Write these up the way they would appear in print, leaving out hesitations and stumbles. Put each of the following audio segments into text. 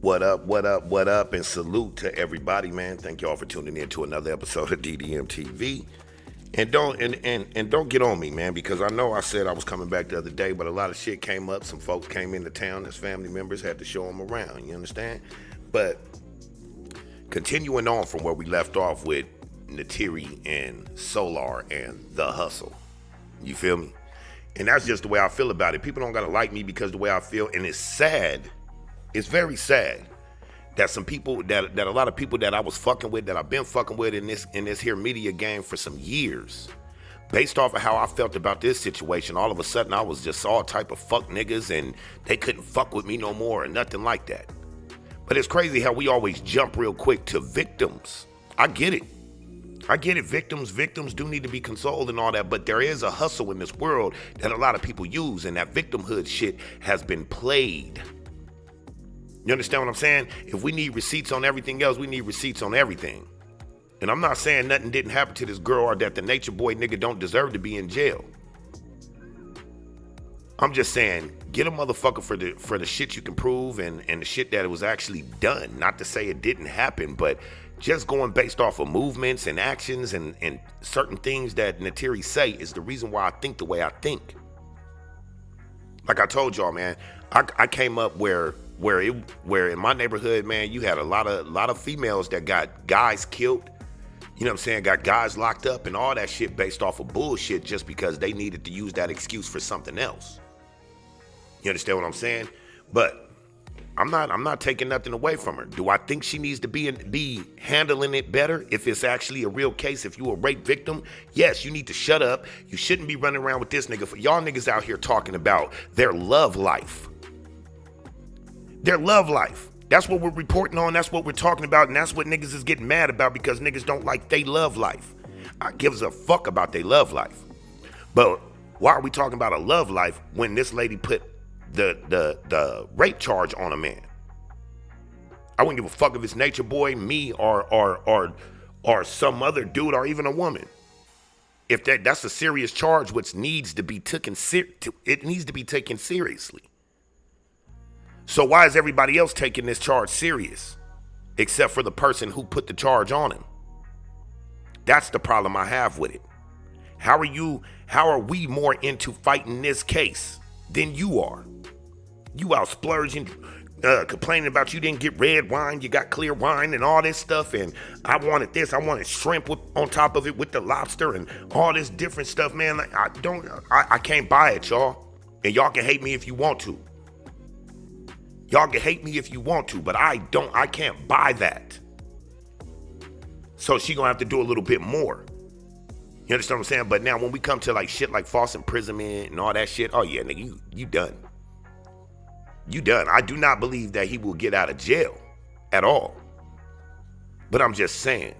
What up, what up, what up, and salute to everybody, man. Thank y'all for tuning in to another episode of DDM TV. And don't get on me, man, because I know I said I was coming back the other day, but a lot of shit came up. Some folks came into town as family members, had to show them around, you understand? But continuing on from where we left off with Neytiri and Soular and The Hustle, you feel me? And that's just the way I feel about it. People don't gotta like me because the way I feel, and it's sad. It's very sad that some people, that a lot of people that I was fucking with, that I've been fucking with in this here media game for some years, based off of how I felt about this situation, all of a sudden I was just all type of fuck niggas and they couldn't fuck with me no more or nothing like that. But it's crazy how we always jump real quick to victims. I get it. Victims do need to be consoled and all that, but there is a hustle in this world that a lot of people use, and that victimhood shit has been played. You understand what I'm saying? If we need receipts on everything else, we need receipts on everything. And I'm not saying nothing didn't happen to this girl or that the nature boy nigga don't deserve to be in jail. I'm just saying, get a motherfucker for the shit you can prove and the shit that it was actually done. Not to say it didn't happen, but just going based off of movements and actions and certain things that Neytiri say is the reason why I think the way I think. Like I told y'all, man, I came up where in my neighborhood, man, you had a lot of females that got guys killed, you know what I'm saying, got guys locked up and all that shit based off of bullshit just because they needed to use that excuse for something else. You understand what I'm saying? But I'm not taking nothing away from her. Do I think she needs to be handling it better if it's actually a real case? If you a rape victim, yes, you need to shut up. You shouldn't be running around with this nigga. For y'all niggas out here talking about their love life. Their love life. That's what we're reporting on. That's what we're talking about. And that's what niggas is getting mad about because niggas don't like they love life. I gives a fuck about they love life. But why are we talking about a love life when this lady put the rape charge on a man? I wouldn't give a fuck if it's nature boy, me, or some other dude, or even a woman. If that's a serious charge, which needs to be taken seriously. So why is everybody else taking this charge serious, except for the person who put the charge on him? That's the problem I have with it. How are we more into fighting this case than you are? You out splurging, complaining about you didn't get red wine, you got clear wine and all this stuff, and I wanted this, I wanted shrimp on top of it with the lobster and all this different stuff, man. I can't buy it, y'all. And y'all can hate me if you want to. Y'all can hate me if you want to, but I can't buy that. So she gonna have to do a little bit more. You understand what I'm saying? But now when we come to like shit like false imprisonment and all that shit, oh yeah, nigga, you done. You done. I do not believe that he will get out of jail at all. But I'm just saying,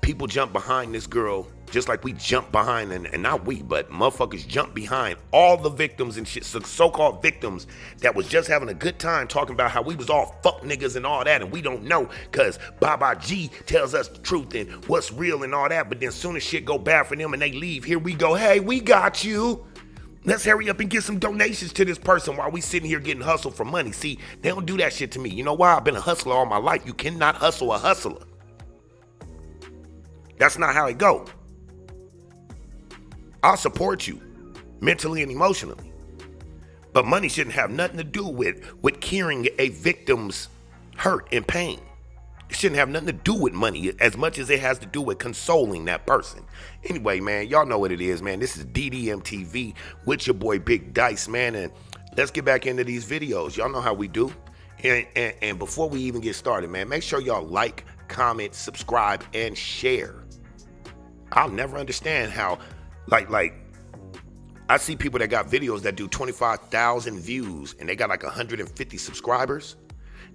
people jump behind this girl just like we jump behind, and not we, but motherfuckers jump behind all the victims and shit, so-called victims that was just having a good time talking about how we was all fuck niggas and all that, and we don't know because Baba G tells us the truth and what's real and all that, but then soon as shit go bad for them and they leave, here we go, hey, we got you. Let's hurry up and get some donations to this person while we sitting here getting hustled for money. See, they don't do that shit to me. You know why? I've been a hustler all my life. You cannot hustle a hustler. That's not how it go. I'll support you mentally and emotionally. But money shouldn't have nothing to do with curing a victim's hurt and pain. It shouldn't have nothing to do with money as much as it has to do with consoling that person. Anyway, man, y'all know what it is, man. This is DDM TV with your boy Big Dice, man. And let's get back into these videos. Y'all know how we do. And before we even get started, man, make sure y'all like, comment, subscribe, and share. I'll never understand how, like, I see people that got videos that do 25,000 views and they got like 150 subscribers.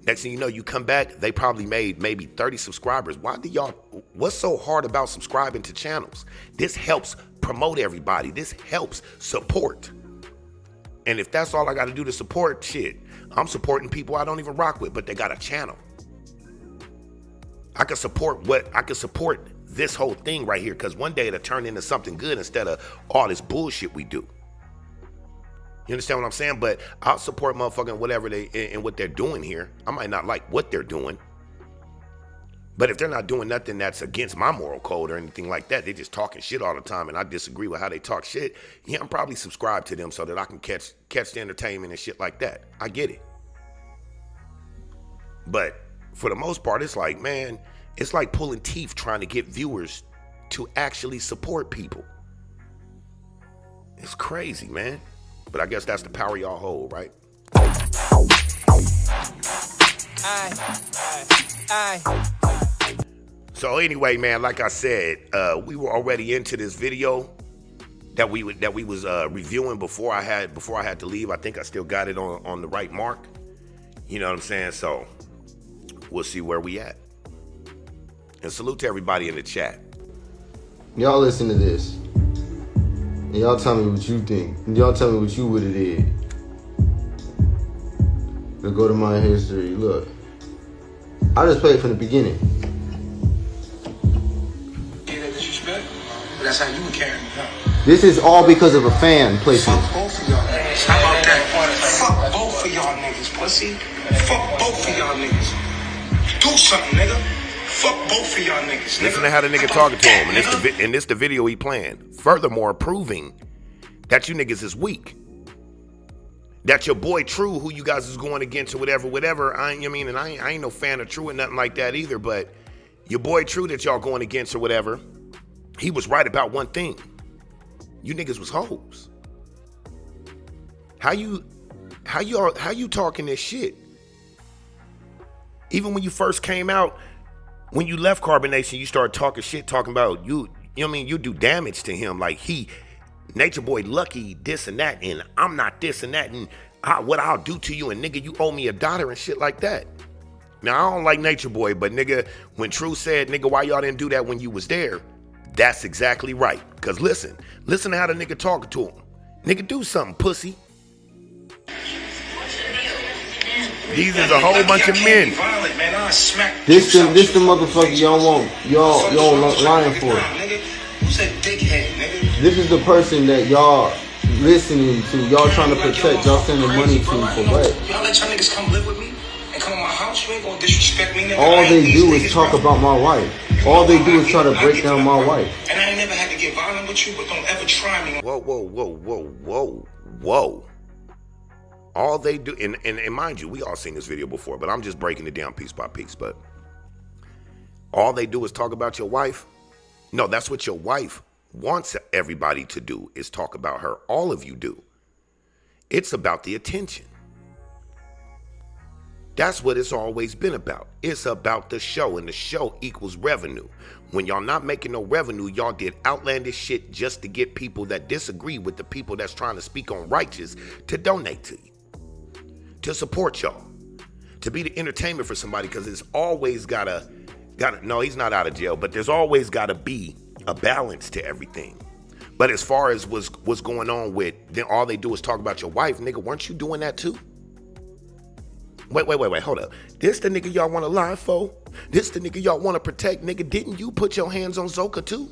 Next thing you know, you come back, they probably made maybe 30 subscribers. What's so hard about subscribing to channels? This helps promote everybody. This helps support. And if that's all I got to do to support, shit, I'm supporting people I don't even rock with, but they got a channel. I can support this whole thing right here, because one day it'll turn into something good instead of all this bullshit we do. You understand what I'm saying? But I'll support motherfucking whatever they and what they're doing here. I might not like what they're doing, but if they're not doing nothing that's against my moral code or anything like that, they're just talking shit all the time, and I disagree with how they talk shit. Yeah, I'm probably subscribed to them so that I can catch the entertainment and shit like that. I get it. But for the most part, it's like, man, it's like pulling teeth trying to get viewers to actually support people. It's crazy, man. But I guess that's the power y'all hold, right? So anyway, man, like I said, we were already into this video that we was reviewing before I had to leave. I think I still got it on the right mark. You know what I'm saying? So we'll see where we at. And salute to everybody in the chat. Y'all listen to this. And y'all tell me what you think. And y'all tell me what you would have did. To go to my history. Look. I just played from the beginning. Yeah, that disrespect. But that's how you would carry me out. This is all because of a fan placement. Fuck both of y'all niggas. How about that? Fuck both of y'all niggas, pussy. Fuck both of y'all niggas. Do something, nigga. Fuck both of y'all niggas. Listen to how the nigga talking to him, and this the video he playing. Furthermore, proving that you niggas is weak. That your boy True, who you guys is going against or whatever. I ain't no fan of True or nothing like that either. But your boy True that y'all going against or whatever, he was right about one thing. You niggas was hoes. How you talking this shit? Even when you first came out. When you left Carbonation, you started talking shit, talking about you do damage to him. Like Nature Boy lucky, this and that, and I'm not this and that, and what I'll do to you, and nigga, you owe me $1 and shit like that. Now, I don't like Nature Boy, but nigga, when True said, nigga, why y'all didn't do that when you was there? That's exactly right. Cause listen to how the nigga talking to him. Nigga, do something, pussy. These is a whole bunch of men. This the motherfucker y'all lying for. This is the person that y'all listening to. Y'all trying to protect. Y'all sending money to for what? Y'all let y'all niggas come live with me and come in my house. You ain't gonna disrespect me. All they do is talk about my wife. All they do is try to break down my wife. And I ain't never had to get violent with you, but don't ever try me. Whoa. All they do, and mind you, we all seen this video before, but I'm just breaking it down piece by piece. But all they do is talk about your wife. No, that's what your wife wants everybody to do, is talk about her. All of you do. It's about the attention. That's what it's always been about. It's about the show, and the show equals revenue. When y'all not making no revenue, y'all did outlandish shit just to get people that disagree with the people that's trying to speak on righteous to donate to you. To support y'all, to be the entertainment for somebody, because it's always gotta, no, he's not out of jail, but there's always gotta be a balance to everything. But as far as what's going on with, then all they do is talk about your wife, nigga, weren't you doing that too? Wait, hold up. This the nigga y'all wanna lie for? This the nigga y'all wanna protect, nigga? Didn't you put your hands on Zoka too?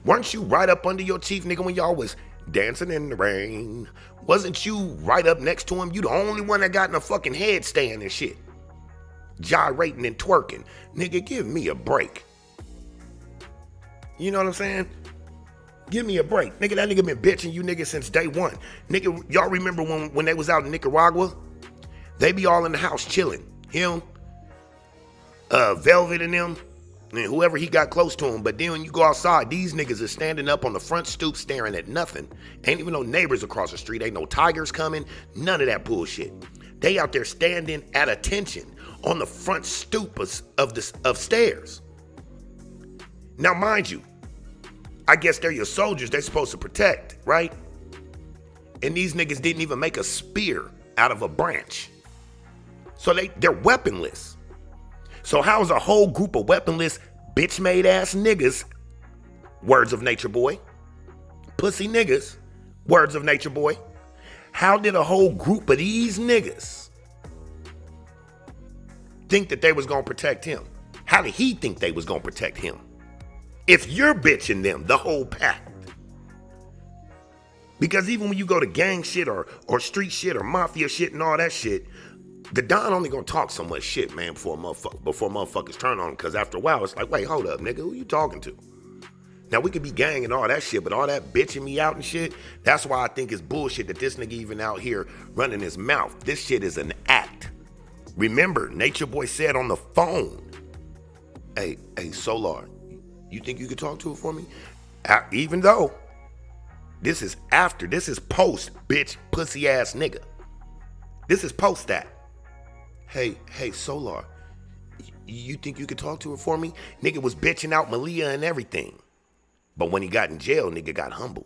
Weren't you right up under your chief, nigga, when y'all was dancing in the rain? Wasn't you right up next to him? You the only one that got in a fucking headstand and shit. Gyrating and twerking. Nigga, give me a break. You know what I'm saying? Give me a break. Nigga, that nigga been bitching you niggas since day one. Nigga, y'all remember when they was out in Nicaragua? They be all in the house chilling. Him, Velvet and them, and whoever he got close to him. But then when you go outside, these niggas is standing up on the front stoop staring at nothing. Ain't even no neighbors across the street. Ain't no tigers coming. None of that bullshit. They out there standing at attention on the front stoop of stairs. Now, mind you, I guess they're your soldiers they're supposed to protect, right? And these niggas didn't even make a spear out of a branch. So they're weaponless. So how is a whole group of weaponless, bitch-made ass niggas, words of Nature Boy, pussy niggas, words of Nature Boy, how did a whole group of these niggas think that they was gonna protect him? How did he think they was gonna protect him? If you're bitching them, the whole pack. Because even when you go to gang shit or street shit or mafia shit and all that shit, the Don only gonna talk so much shit, man, before motherfuckers turn on him. Because after a while, it's like, wait, hold up, nigga, who you talking to? Now, we could be gang and all that shit, but all that bitching me out and shit, that's why I think it's bullshit that this nigga even out here running his mouth. This shit is an act. Remember, Nature Boy said on the phone, hey, Soular, you think you could talk to it for me? Even though this is post, bitch, pussy ass nigga. This is post that. Hey, Soular, you think you could talk to her for me? Nigga was bitching out Malia and everything. But when he got in jail, nigga got humbled.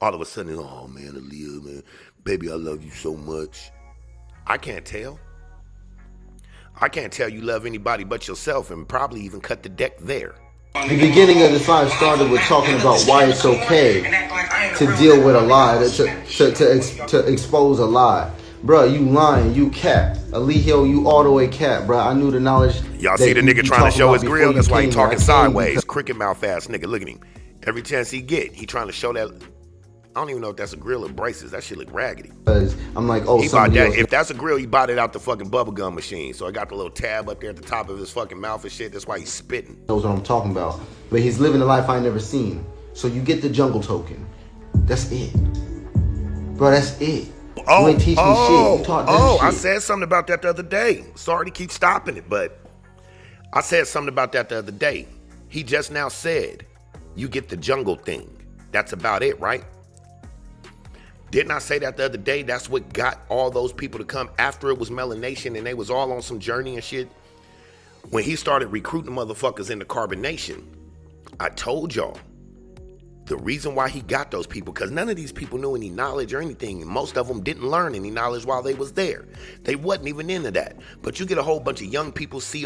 All of a sudden, oh man, Aaliyah, man, baby, I love you so much. I can't tell. I can't tell you love anybody but yourself, and probably even cut the deck there. The beginning of this live started with talking about why it's okay to deal with a lie, to expose a lie. Bruh, you lying, you cap. Aaliyah, you all the way cap, bruh. I knew the knowledge. Y'all see the nigga trying to show his grill? That's why he talking sideways. Cricket mouth ass nigga, look at him. Every chance he get, he trying to show that. I don't even know if that's a grill or braces. That shit look raggedy. I'm like, oh, he bought that. If that's a grill, he bought it out the fucking bubblegum machine. So I got the little tab up there at the top of his fucking mouth and shit. That's why he's spitting. Knows what I'm talking about. But he's living a life I never seen. So you get the jungle token. That's it. Bro, that's it. You ain't teach me shit. You taught them shit. I said something about that the other day. Sorry to keep stopping it, but I said something about that the other day. He just now said, you get the jungle thing. That's about it, right? Didn't I say that the other day? That's what got all those people to come after it was Melanation and they was all on some journey and shit. When he started recruiting motherfuckers into carbonation, I told y'all the reason why he got those people, because none of these people knew any knowledge or anything. And most of them didn't learn any knowledge while they was there. They wasn't even into that. But you get a whole bunch of young people see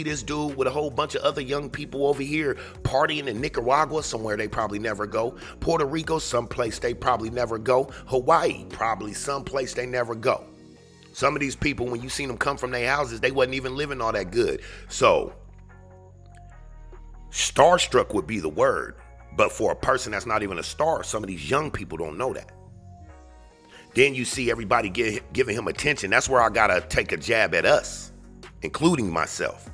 this dude with a whole bunch of other young people over here partying in Nicaragua, somewhere they probably never go. Puerto Rico, someplace they probably never go. Hawaii, probably someplace they never go. Some of these people, when you seen them come from their houses, they wasn't even living all that good. So, starstruck would be the word. But for a person that's not even a star, some of these young people don't know that. Then you see everybody giving him attention. That's where I gotta take a jab at us, including myself.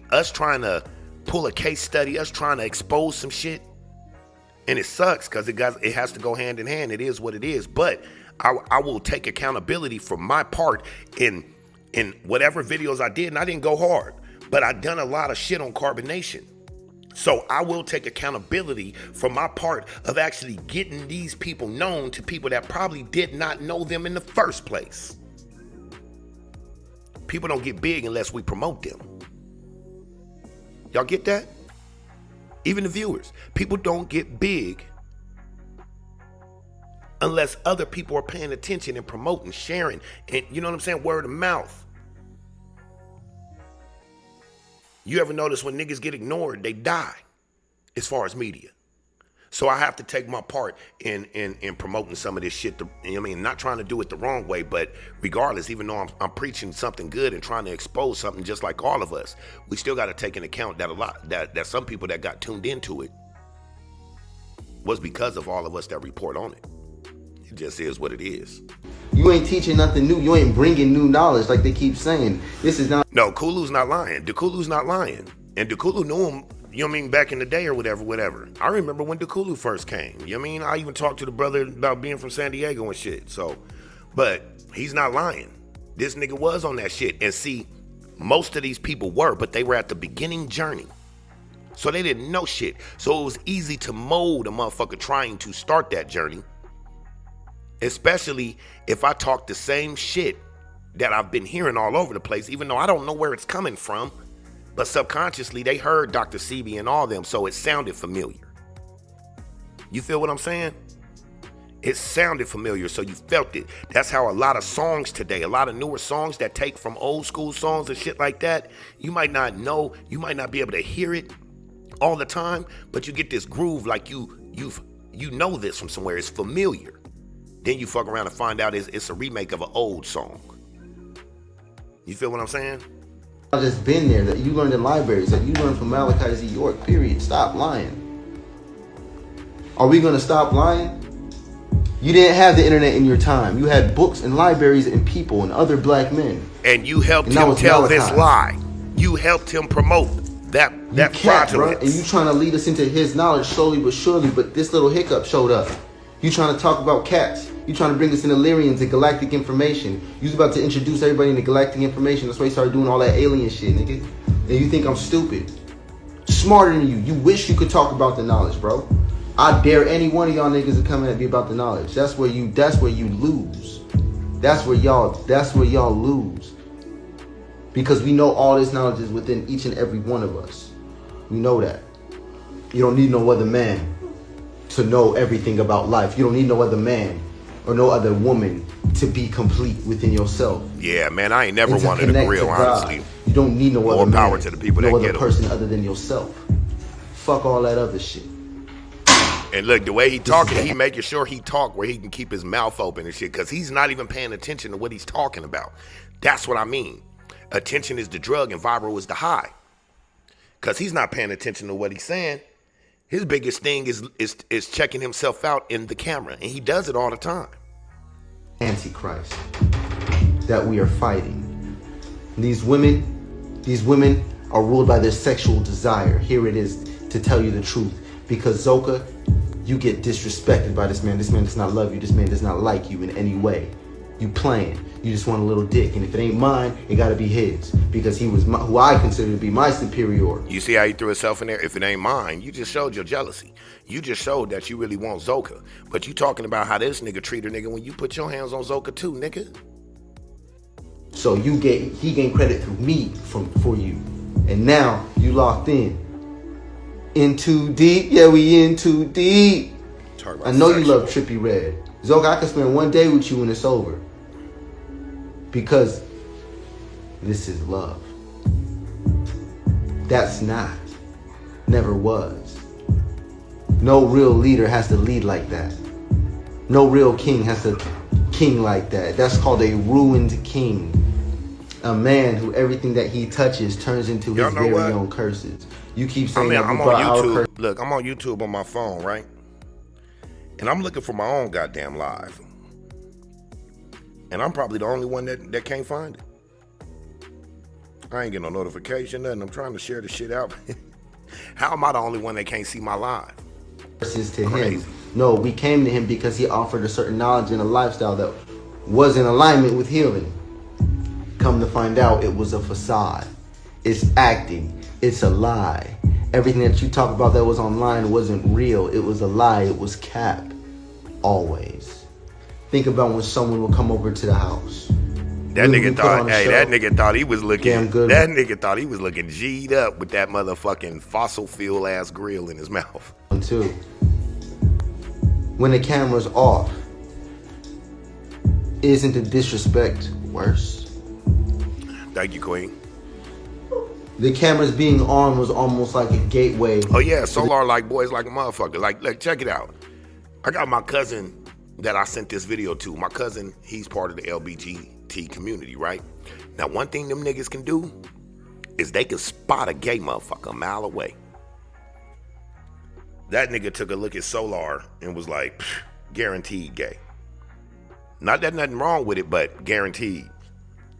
Us trying to pull a case study, us trying to expose some shit, and it sucks because it has to go hand in hand. It is what it is. But I will take accountability for my part in whatever videos I did, and I didn't go hard, but I done a lot of shit on carbonation. So I will take accountability for my part of actually getting these people known to people that probably did not know them in the first place. People don't get big unless we promote them. Y'all get that? Even the viewers. People don't get big unless other people are paying attention and promoting, sharing, and you know what I'm saying? Word of mouth. You ever notice when niggas get ignored, they die as far as media. So I have to take my part in promoting some of this shit. Not trying to do it the wrong way, but regardless, even though I'm preaching something good and trying to expose something just like all of us, we still got to take into account that some people that got tuned into it was because of all of us that report on it. It just is what it is. You ain't teaching nothing new. You ain't bringing new knowledge like they keep saying. This is not. No, Kulu's not lying. Dekulu's not lying. And Dekulu knew him, you know what I mean, back in the day or whatever. I remember when Dekulu first came. You know what I mean? I even talked to the brother about being from San Diego and shit. So, but he's not lying. This nigga was on that shit. And see, most of these people were, but they were at the beginning journey. So they didn't know shit. So it was easy to mold a motherfucker trying to start that journey. Especially if I talk the same shit that I've been hearing all over the place, even though I don't know where it's coming from, but subconsciously they heard Dr. Sebi and all them, so it sounded familiar. You feel what I'm saying? It sounded familiar, so you felt it. That's how a lot of songs today, a lot of newer songs that take from old school songs and shit like that, you might not know, you might not be able to hear it all the time, but you get this groove like you know this from somewhere. It's familiar. Then you fuck around and find out it's a remake of an old song. You feel what I'm saying? I've just been there. That you learned in libraries. That you learned from Malachi Z. York. Period. Stop lying. Are we gonna stop lying? You didn't have the internet in your time. You had books and libraries and people and other black men. And you helped And that him was tell Malachi. this lie. You helped him promote that fraudulence. And you trying to lead us into his knowledge slowly but surely, but this little hiccup showed up. You trying to talk about cats. You trying to bring us into Lyrians and galactic information. You was about to introduce everybody into galactic information. That's why you started doing all that alien shit, nigga. And you think I'm stupid. Smarter than you. You wish you could talk about the knowledge, bro. I dare any one of y'all niggas to come at me about the knowledge. That's where you lose. That's where y'all lose. Because we know all this knowledge is within each and every one of us. We know that. You don't need no other man to know everything about life. You don't need no other man or no other woman to be complete within yourself. Yeah, man, I ain't never wanted a grill, honestly. You don't need no other More power man, to the people no that other get 'em. person other than yourself. Fuck all that other shit. And look, the way he talking, he making sure he talk where he can keep his mouth open and shit, because he's not even paying attention to what he's talking about. That's what I mean. Attention is the drug and viral is the high. Because he's not paying attention to what he's saying. His biggest thing is checking himself out in the camera, and he does it all the time. Antichrist that we are fighting. These women are ruled by their sexual desire. Here it is to tell you the truth. Because Zoka, you get disrespected by this man. This man does not love you. This man does not like you in any way. You playing. You just want a little dick. And if it ain't mine, it gotta be his. Because he was who I consider to be my superior. You see how he threw himself in there? If it ain't mine, you just showed your jealousy. You just showed that you really want Zoka. But you talking about how this nigga treat a nigga when you put your hands on Zoka too, nigga. So he gained credit through me for you. And now you locked in. In too deep? Yeah, we in too deep. I know you love Trippy Red. Zoka, I can spend one day with you and it's over. Because this is love. That's not. Never was. No real leader has to lead like that. No real king has to king like that. That's called a ruined king. A man who everything that he touches turns into his very own curses. You keep saying I'm on YouTube. Look, I'm on YouTube on my phone, right? And I'm looking for my own goddamn live. And I'm probably the only one that can't find it. I ain't getting no notification, nothing. I'm trying to share the shit out. How am I the only one that can't see my live? Versus to him. No, we came to him because he offered a certain knowledge and a lifestyle that was in alignment with healing. Come to find out, it was a facade. It's acting. It's a lie. Everything that you talk about that was online wasn't real. It was a lie. It was cap. Always. Think about when someone will come over to the house. That nigga thought, that nigga thought he was looking, damn good. That nigga thought he was looking G'd up with that motherfucking fossil fuel ass grill in his mouth. Too. When the camera's off, isn't the disrespect worse? Thank you, Queen. The cameras being on was almost like a gateway. Oh yeah, Soular like boys like a motherfucker. Like, check it out. I got my cousin that I sent this video to. My cousin, he's part of the LGBT community, right? Now, one thing them niggas can do is they can spot a gay motherfucker a mile away. That nigga took a look at Soular and was like, guaranteed gay. Not that nothing wrong with it, but guaranteed.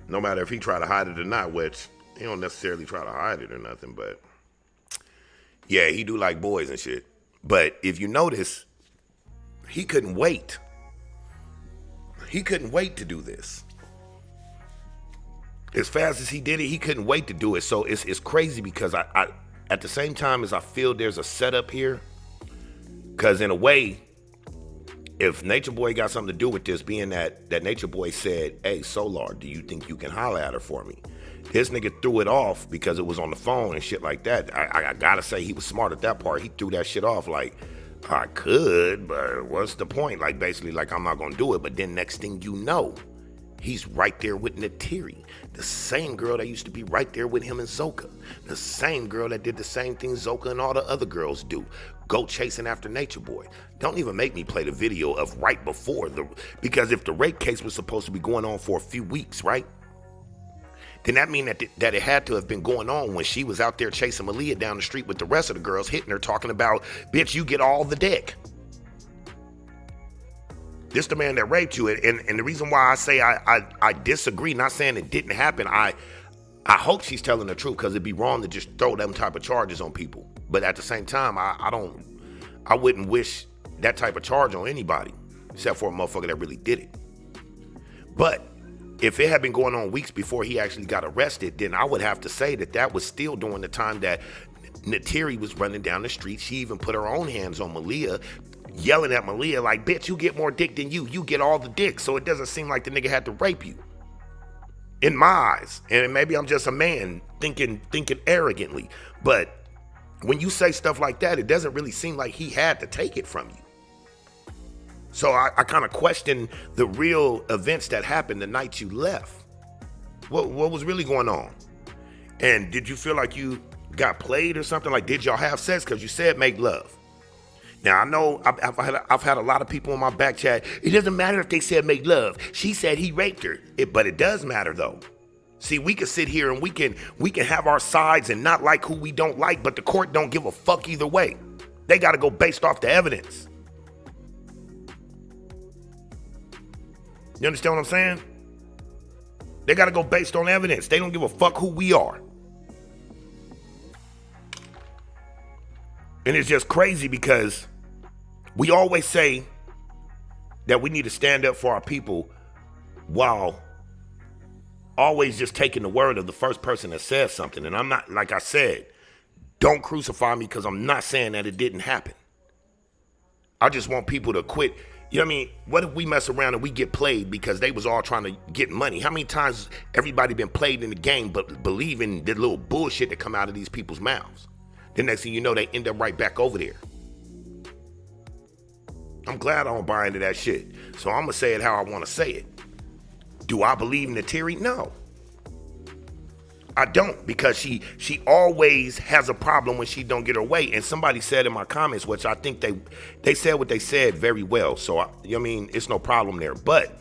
No matter if he try to hide it or not, which he don't necessarily try to hide it or nothing, but yeah, he do like boys and shit. But if you notice, he couldn't wait. He couldn't wait to do this. As fast as he did it, he couldn't wait to do it. So it's crazy because I at the same time as I feel there's a setup here, because in a way, if Nature Boy got something to do with this, being that Nature Boy said, hey, Soular, do you think you can holler at her for me? This nigga threw it off because it was on the phone and shit like that. I gotta say he was smart at that part. He threw that shit off like, I could, but what's the point? Like, basically, like, I'm not gonna do it. But then next thing you know, he's right there with Neytiri, the same girl that used to be right there with him and Zoka, the same girl that did the same thing Zoka and all the other girls do, go chasing after Nature Boy. Don't even make me play the video of right before because if the rape case was supposed to be going on for a few weeks, right? Then that mean that it had to have been going on when she was out there chasing Malia down the street with the rest of the girls, hitting her, talking about, bitch, you get all the dick. This the man that raped you. And the reason why I say I disagree, not saying it didn't happen, I hope she's telling the truth, because it'd be wrong to just throw them type of charges on people. But at the same time, I wouldn't wish that type of charge on anybody, except for a motherfucker that really did it. But if it had been going on weeks before he actually got arrested, then I would have to say that was still during the time that Neytiri was running down the street. She even put her own hands on Malia, yelling at Malia like, bitch, you get more dick than you get all the dick. So it doesn't seem like the nigga had to rape you, in my eyes. And maybe I'm just a man thinking arrogantly, but when you say stuff like that, it doesn't really seem like he had to take it from you. So I kind of question the real events that happened the night you left. What was really going on? And did you feel like you got played or something? Like, did y'all have sex? Because you said make love. Now, I know I've had a lot of people in my back chat. It doesn't matter if they said make love. She said he raped her. But it does matter, though. See, we can sit here and we can have our sides and not like who we don't like, but the court don't give a fuck either way. They got to go based off the evidence. You understand what I'm saying? They got to go based on evidence. They don't give a fuck who we are. And it's just crazy because we always say that we need to stand up for our people while always just taking the word of the first person that says something. And I'm not, like I said, don't crucify me because I'm not saying that it didn't happen. I just want people to quit. You know what I mean? What if we mess around and we get played because they was all trying to get money? How many times everybody been played in the game but believing the little bullshit that come out of these people's mouths? The next thing you know, they end up right back over there. I'm glad I don't buy into that shit. So I'm going to say it how I want to say it. Do I believe in Neytiri? No. I don't, because she always has a problem when she don't get her way. And somebody said in my comments, which I think they said what they said very well. So, you know what I mean? It's no problem there. But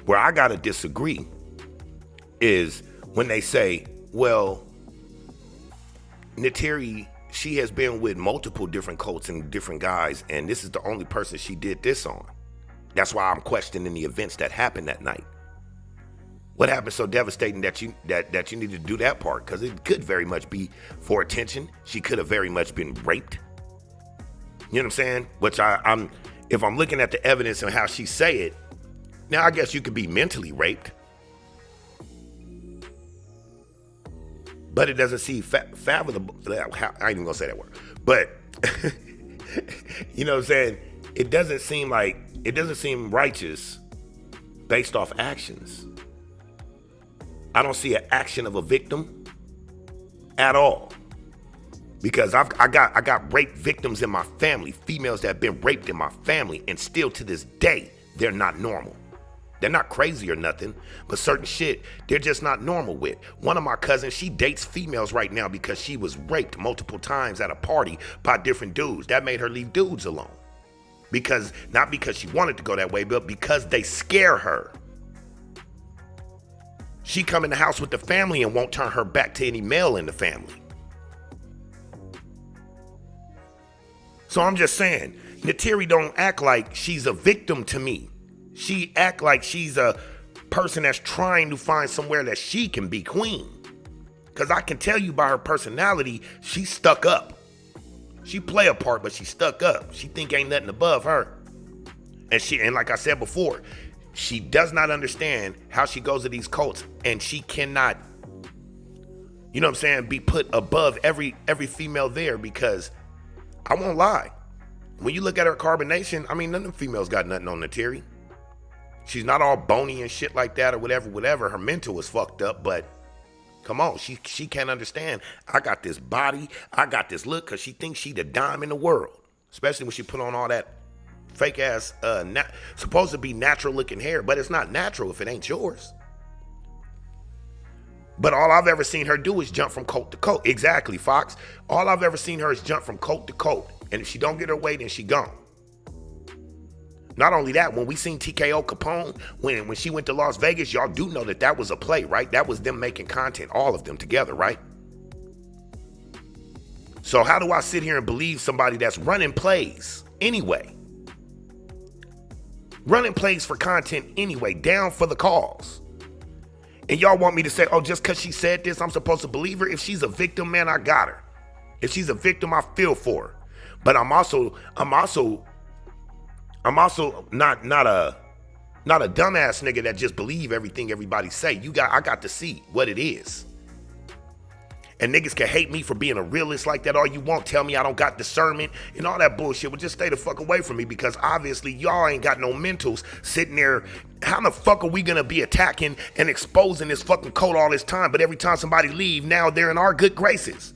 where I got to disagree is when they say, well, Neytiri, she has been with multiple different cults and different guys, and this is the only person she did this on. That's why I'm questioning the events that happened that night. What happened so devastating that you need to do that part? Because it could very much be for attention. She could have very much been raped. You know what I'm saying? Which if I'm looking at the evidence and how she say it, now I guess you could be mentally raped. But it doesn't seem fathomable. I ain't even gonna say that word. But you know what I'm saying? It doesn't seem righteous based off actions. I don't see an action of a victim at all. Because I got rape victims in my family, females that have been raped in my family, and still to this day, they're not normal. They're not crazy or nothing, but certain shit, they're just not normal with. One of my cousins, she dates females right now because she was raped multiple times at a party by different dudes. That made her leave dudes alone. Not because she wanted to go that way, but because they scare her. She come in the house with the family and won't turn her back to any male in the family. So I'm just saying, Neytiri don't act like she's a victim to me. She act like she's a person that's trying to find somewhere that she can be queen. Because I can tell you by her personality, she's stuck up. She play a part, but she's stuck up. She think ain't nothing above her. And like I said before, she does not understand how she goes to these cults, and she cannot, you know what I'm saying, be put above every female there, because I won't lie. When you look at her carbonation, I mean, none of them females got nothing on Neytiri. She's not all bony and shit like that or whatever. Her mental is fucked up, but come on, she can't understand. I got this body, I got this look, because she thinks she the dime in the world. Especially when she put on all that fake ass, supposed to be natural looking hair, but it's not natural if it ain't yours. But all I've ever seen her do is jump from coat to coat. Exactly, Fox. All I've ever seen her is jump from coat to coat. And if she don't get her way, then she gone. Not only that, when we seen TKO Capone, when she went to Las Vegas, y'all do know that was a play, right? That was them making content, all of them together, right? So how do I sit here and believe somebody that's running plays anyway? Running plays for content anyway, down for the cause. And y'all want me to say, oh, just because she said this, I'm supposed to believe her? If she's a victim, man, I got her. If she's a victim, I feel for her. But I'm also not a dumbass nigga that just believe everything everybody say. I got to see what it is. And niggas can hate me for being a realist like that all you want. Tell me I don't got discernment and all that bullshit. Well, just stay the fuck away from me, because obviously y'all ain't got no mentals sitting there. How the fuck are we gonna be attacking and exposing this fucking code all this time? But every time somebody leave, now they're in our good graces.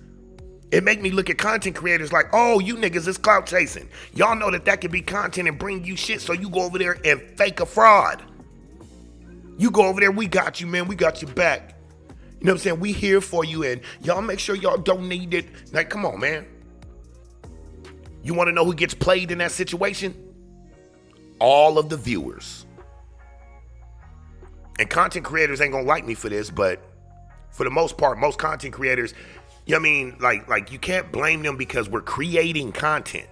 It make me look at content creators like, oh, you niggas is clout chasing. Y'all know that can be content and bring you shit, so you go over there and fake a fraud. You go over there, we got you, man. We got your back. You know what I'm saying? We here for you, and y'all make sure y'all don't need it. Like, come on, man. You want to know who gets played in that situation? All of the viewers. And content creators ain't gonna like me for this, but for the most part, most content creators, you know what I mean? Like you can't blame them, because we're creating content.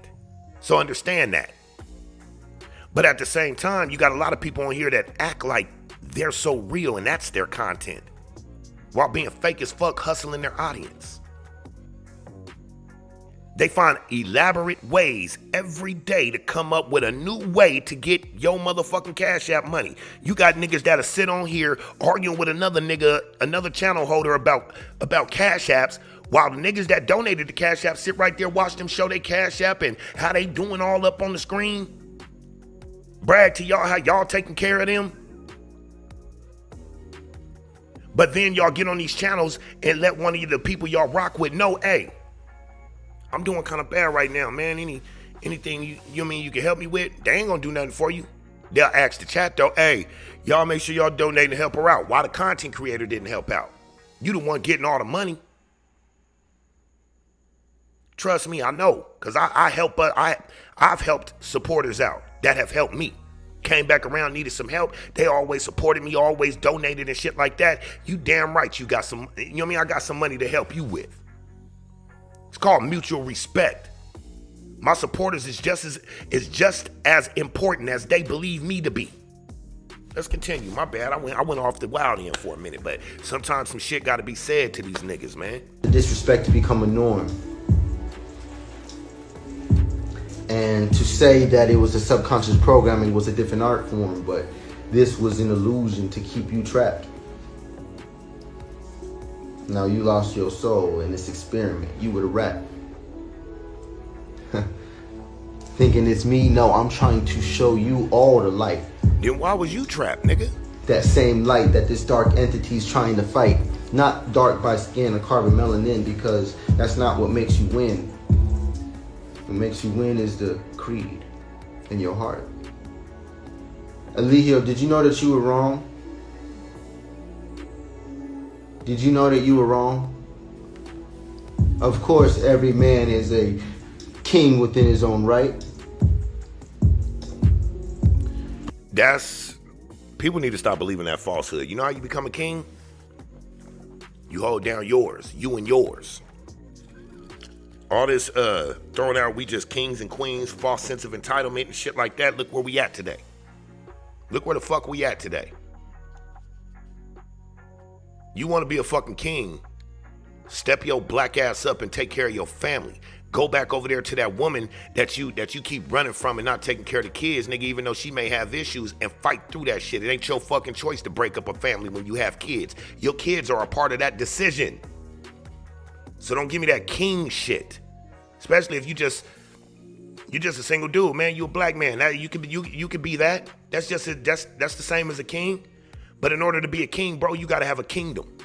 So understand that. But at the same time, you got a lot of people on here that act like they're so real and that's their content, while being fake as fuck, hustling their audience. They find elaborate ways every day to come up with a new way to get your motherfucking Cash App money. You got niggas that'll sit on here arguing with another nigga, another channel holder about Cash Apps, while the niggas that donated to Cash App sit right there, watch them show their Cash App and how they doing all up on the screen. Brag to y'all how y'all taking care of them. But then y'all get on these channels and let one of the people y'all rock with know, hey, I'm doing kind of bad right now, man. Anything you mean you can help me with? They ain't gonna do nothing for you. They'll ask the chat though, hey, y'all make sure y'all donate to help her out. Why the content creator didn't help out? You the one getting all the money. Trust me, I know, because I've helped supporters out that have helped me. Came back around, needed some help. They always supported me, always donated and shit like that. You damn right you got some, you know what I mean? I got some money to help you with. It's called mutual respect. My supporters is just as important as they believe me to be. Let's continue. My bad. I went off the wild end for a minute, but sometimes some shit gotta be said to these niggas, man. The disrespect to become a norm. And to say that it was a subconscious programming was a different art form, but this was an illusion to keep you trapped. Now you lost your soul in this experiment. You were the rat. Thinking it's me? No, I'm trying to show you all the light. Then why was you trapped, nigga? That same light that this dark entity's trying to fight. Not dark by skin or carbon melanin, because that's not what makes you win. What makes you win is the creed in your heart. Eligio, did you know that you were wrong? Did you know that you were wrong? Of course, every man is a king within his own right. People need to stop believing that falsehood. You know how you become a king? You hold down yours, you and yours. All this throwing out, we just kings and queens, false sense of entitlement and shit like that. Look where we at today. Look where the fuck we at today. You want to be a fucking king, step your black ass up and take care of your family. Go back over there to that woman that you keep running from and not taking care of the kids, nigga, even though she may have issues, and fight through that shit. It ain't your fucking choice to break up a family when you have kids. Your kids are a part of that decision. So don't give me that king shit. Especially if you just a single dude, man. You a black man. Now you could be that. That's the same as a king. But in order to be a king, bro, you gotta have a kingdom.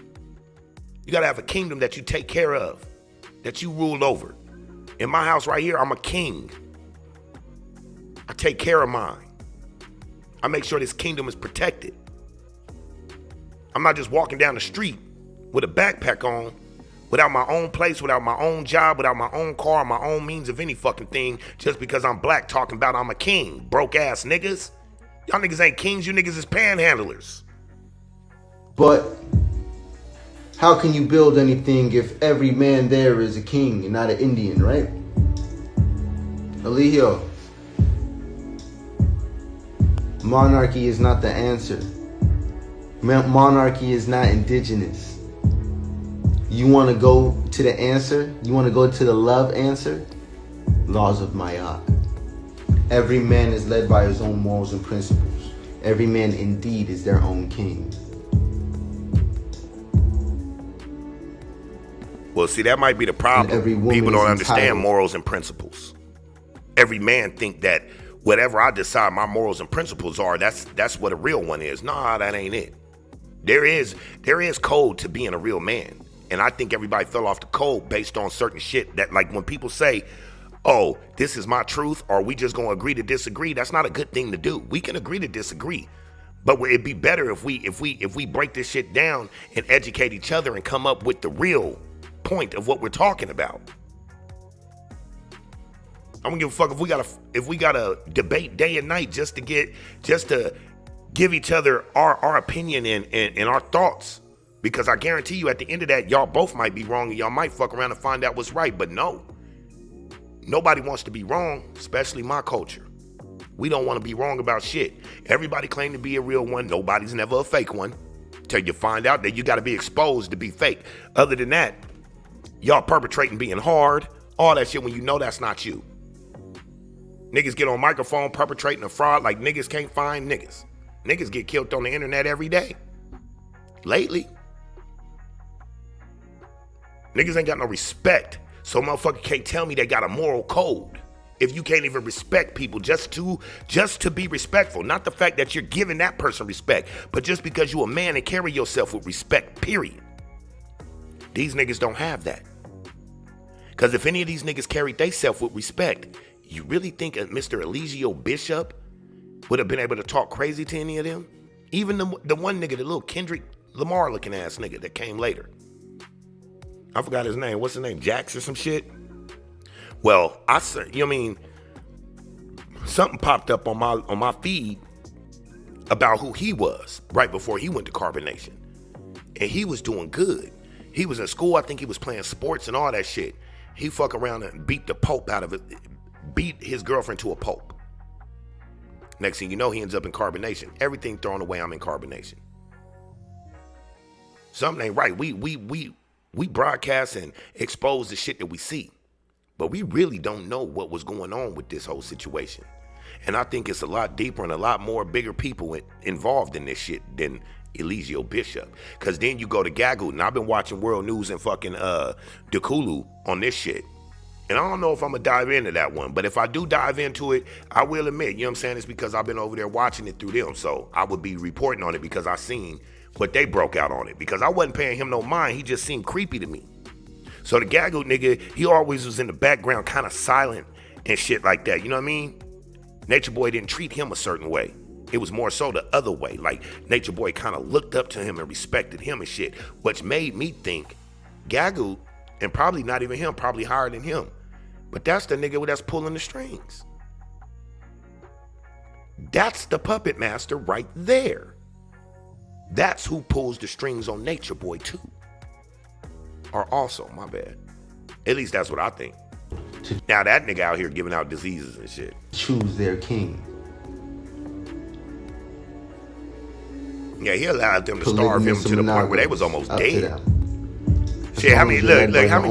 You gotta have a kingdom that you take care of, that you rule over. In my house right here, I'm a king. I take care of mine. I make sure this kingdom is protected. I'm not just walking down the street with a backpack on, without my own place, without my own job, without my own car, my own means of any fucking thing, just because I'm black talking about I'm a king. Broke ass niggas. Y'all niggas ain't kings, you niggas is panhandlers. But how can you build anything if every man there is a king and not an Indian, right? Eligio, Monarchy is not the answer. Monarchy is not indigenous. You want to go to the answer? You want to go to the love answer? Laws of Ma'at. Every man is led by his own morals and principles. Every man indeed is their own king. Well, see, that might be the problem. People don't understand morals and principles. Every man think that whatever I decide my morals and principles are, that's what a real one is. Nah, that ain't it. There is code to being a real man. And I think everybody fell off the code based on certain shit that, like, when people say, oh, this is my truth, or we just gonna agree to disagree, that's not a good thing to do. We can agree to disagree. But it'd be better if we break this shit down and educate each other and come up with the real point of what we're talking about. I don't give a fuck if we gotta debate day and night just to give each other our opinion and our thoughts. Because I guarantee you at the end of that, y'all both might be wrong and y'all might fuck around and find out what's right. But no, nobody wants to be wrong, especially my culture. We don't want to be wrong about shit. Everybody claim to be a real one. Nobody's never a fake one. Till you find out that you got to be exposed to be fake. Other than that, y'all perpetrating being hard, all that shit when you know that's not you. Niggas get on microphone perpetrating a fraud like niggas can't find niggas. Niggas get killed on the internet every day. Lately. Niggas ain't got no respect. So motherfucker can't tell me they got a moral code. If you can't even respect people just to be respectful. Not the fact that you're giving that person respect, but just because you a man and carry yourself with respect, period. These niggas don't have that. Because if any of these niggas carried theyself with respect, you really think Mr. Eligio Bishop would have been able to talk crazy to any of them? Even the one nigga, the little Kendrick Lamar looking ass nigga that came later. I forgot his name. What's his name? Jax or some shit? Well, I said, you know what I mean? Something popped up on my feed about who he was right before he went to Carbonation. And he was doing good. He was in school. I think he was playing sports and all that shit. He fuck around and beat the Pope out of it. Beat his girlfriend to a Pope. Next thing you know, he ends up in Carbonation. Everything thrown away, I'm in Carbonation. Something ain't right. We broadcast and expose the shit that we see. But we really don't know what was going on with this whole situation. And I think it's a lot deeper and a lot more bigger people involved in this shit than Eligio Bishop. Because then you go to Gagoot, and I've been watching World News and fucking Dekulu on this shit. And I don't know if I'm going to dive into that one. But if I do dive into it, I will admit, you know what I'm saying? It's because I've been over there watching it through them. So I would be reporting on it because I seen what they broke out on it. Because I wasn't paying him no mind. He just seemed creepy to me. So the Gagoot nigga, he always was in the background kind of silent and shit like that. You know what I mean? Nature Boy didn't treat him a certain way. It was more so the other way. Like Nature Boy kind of looked up to him and respected him and shit. Which made me think Gagoot, and probably not even him, probably higher than him. But that's the nigga that's pulling the strings. That's the puppet master right there. That's who pulls the strings on Nature Boy too. Or also, my bad. At least that's what I think. Now that nigga out here giving out diseases and shit. Choose their king. Yeah, he allowed them to starve him to the point where they was almost dead. Shit, how many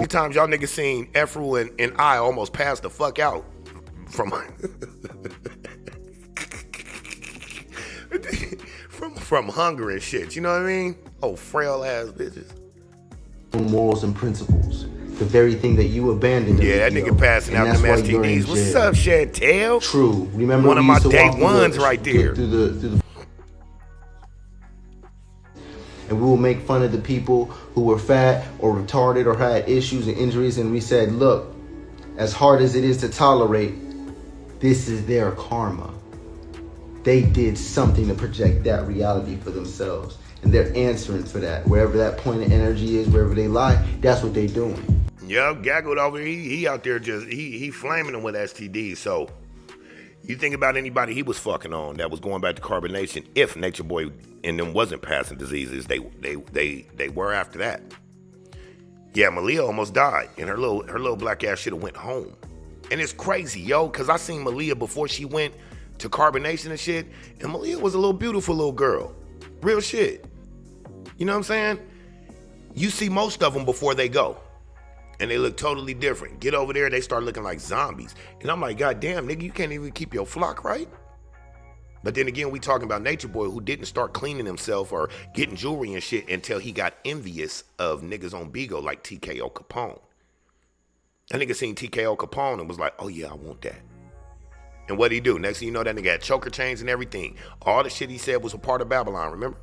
times y'all niggas seen Efru and I almost passed the fuck out from from hunger and shit, you know what I mean? Oh, frail ass bitches. Morals and principles. The very thing that you abandoned. Yeah, that nigga passing out them STDs. What's up, Chantel? True. Remember one of my day ones right there. Through the and we will make fun of the people who were fat or retarded or had issues and injuries, and we said, look, as hard as it is to tolerate, this is their karma. They did something to project that reality for themselves, and they're answering for that. Wherever that point of energy is, wherever they lie, that's what they're doing. Yep, Gagoot over here, he out there just, he flaming them with STDs, so you think about anybody he was fucking on that was going back to Carbonation, if Nature Boy and them wasn't passing diseases, they were after that. Yeah, Malia almost died, and her little black ass should have went home. And it's crazy, yo, because I seen Malia before she went to carbonation and shit. And Malia was a little beautiful little girl. Real shit. You know what I'm saying? You see most of them before they go. And they look totally different. Get over there, they start looking like zombies. And I'm like, God damn, nigga, you can't even keep your flock right? But then again, we talking about Nature Boy who didn't start cleaning himself or getting jewelry and shit until he got envious of niggas on Bigo like TKO Capone. That nigga seen TKO Capone and was like, oh yeah, I want that. And what'd he do? Next thing you know, that nigga had choker chains and everything. All the shit he said was a part of Babylon, remember?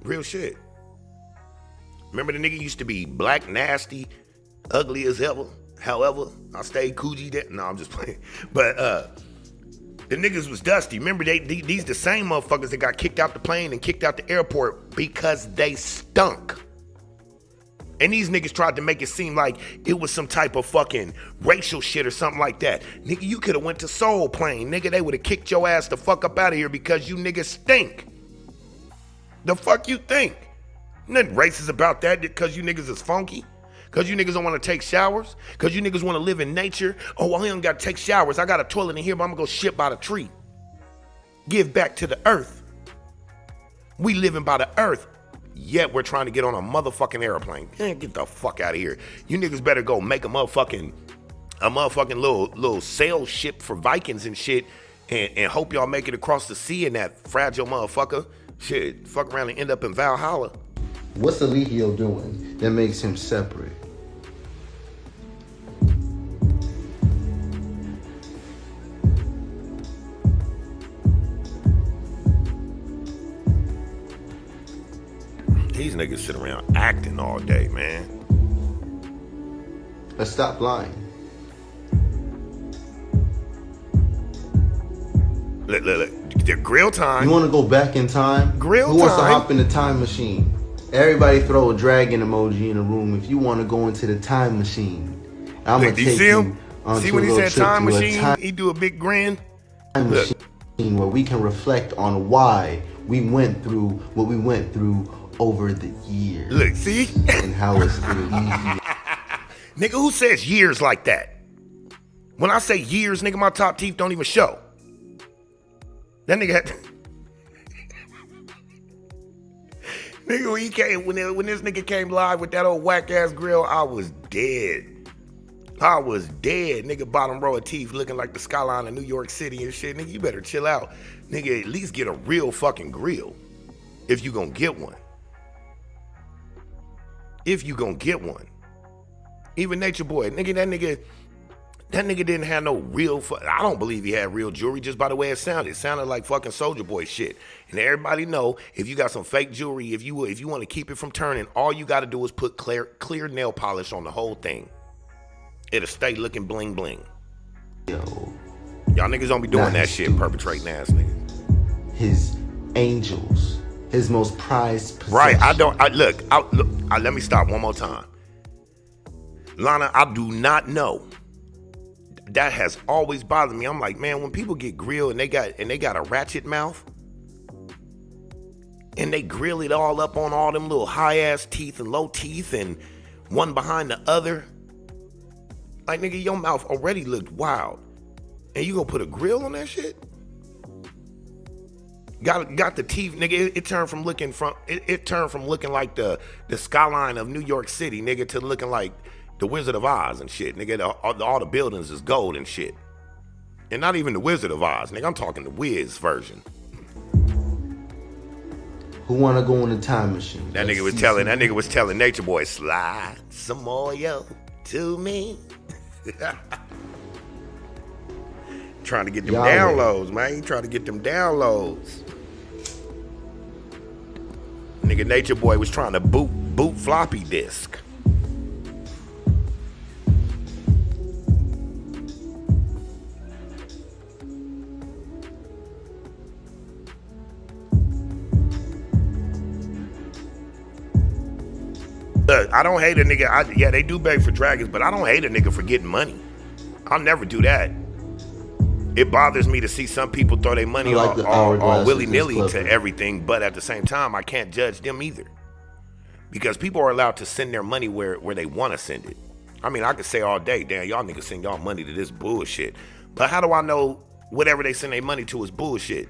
Real shit. Remember the nigga used to be black, nasty, ugly as ever. However, I stayed Coogee there. No, I'm just playing. But the niggas was dusty. Remember, these the same motherfuckers that got kicked out the plane and kicked out the airport because they stunk. And these niggas tried to make it seem like it was some type of fucking racial shit or something like that. Nigga, you could have went to Soul Plane. Nigga, they would have kicked your ass the fuck up out of here because you niggas stink. The fuck you think? Nothing racist about that because you niggas is funky. Because you niggas don't want to take showers. Because you niggas want to live in nature. Oh, well, I don't got to take showers. I got a toilet in here, but I'm going to go shit by the tree. Give back to the earth. We living by the earth. Yet we're trying to get on a motherfucking airplane. Man, get the fuck out of here. You niggas better go make a motherfucking little sail ship for Vikings and shit and hope y'all make it across the sea in that fragile motherfucker. Shit, fuck around and end up in Valhalla. What's Eligio doing that makes him separate? These niggas sit around acting all day, man. Let's stop lying. Look. The grill time. You want to go back in time? Grill Who wants to time? hop in the time machine? Everybody throw a dragon emoji in the room if you want to go into the time machine. I'm Look, gonna do you take see you him? onto See when a he little said trip time to a machine? He do a big grin. time Look. machine where we can reflect on why we went through what we went through over the years. Look, see? And how it's easy. Nigga, who says years like that? When I say years, nigga, my top teeth don't even show. That nigga had... Nigga, when he came, when this nigga came live with that old whack ass grill, I was dead. I was dead. Nigga, bottom row of teeth looking like the skyline of New York City and shit. Nigga, you better chill out. Nigga, at least get a real fucking grill. If you gonna get one. If you gonna get one. Even Nature Boy, nigga, that nigga didn't have no real, I don't believe he had real jewelry just by the way it sounded. It sounded like fucking Soulja Boy shit. And everybody know, if you got some fake jewelry, if you want to keep it from turning, all you got to do is put clear nail polish on the whole thing. It'll stay looking bling bling. Yo, Y'all niggas don't be doing that shit, perpetrating ass niggas. his angels, his most prized possession. Right, look, let me stop one more time. Lana, I do not know. That has always bothered me. I'm like, man, when people get grilled and they got a ratchet mouth and they grill it all up on all them little high ass teeth and low teeth and one behind the other. Like, nigga, your mouth already looked wild. And you gonna put a grill on that shit? Got the teeth, nigga. It turned from looking like the skyline of New York City, nigga, to looking like the Wizard of Oz and shit, nigga. All the buildings is gold and shit. And not even the Wizard of Oz, nigga. I'm talking the Wiz version. Who wanna go in the time machine? That nigga was telling Nature Boy, slide some more yo to me. Trying to get them downloads, man. He trying to get them downloads. Nigga, Nature Boy was trying to boot floppy disk. Look, I don't hate a nigga. Yeah, they do beg for dragons, but I don't hate a nigga for getting money. I'll never do that. It bothers me to see some people throw their money all willy-nilly to everything, but at the same time, I can't judge them either. Because people are allowed to send their money where they want to send it. I mean, I could say all day, damn, y'all niggas send y'all money to this bullshit. But how do I know whatever they send their money to is bullshit?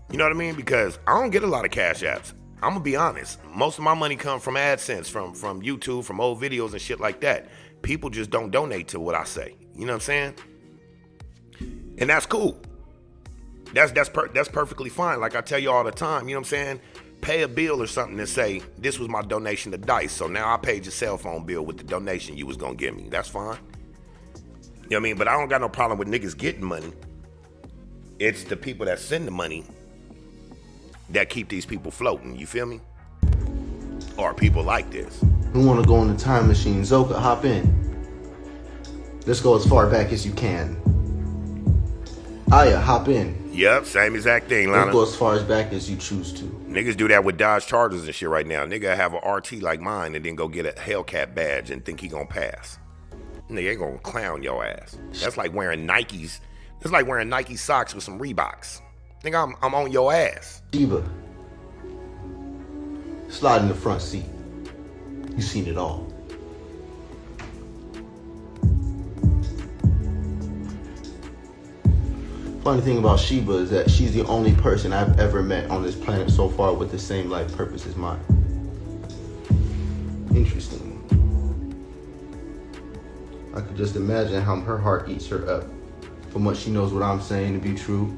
You know what I mean? Because I don't get a lot of cash apps. I'm gonna be honest. Most of my money comes from AdSense, from YouTube, from old videos and shit like that. People just don't donate to what I say. You know what I'm saying? And that's cool. That's perfectly fine. Like I tell you all the time, you know what I'm saying? Pay a bill or something and say, this was my donation to DYSE. So now I paid your cell phone bill with the donation you was gonna give me. That's fine. You know what I mean? But I don't got no problem with niggas getting money. It's the people that send the money that keep these people floating. You feel me? Or people like this. We want to go in the time machine. Zoka, hop in. Let's go as far back as you can. Aya, hop in. Yep, same exact thing, Lana. Let's go as far as back as you choose to. Niggas do that with Dodge Chargers and shit right now. Nigga have a RT like mine and then go get a Hellcat badge and think he gonna pass. Nigga ain't gonna clown your ass. That's like wearing Nikes. It's like wearing Nike socks with some Reeboks. Think I'm on your ass. Sheba, slide in the front seat. You seen it all. Funny thing about Sheba is that she's the only person I've ever met on this planet so far with the same life purpose as mine. Interesting. I could just imagine how her heart eats her up from what she knows what I'm saying to be true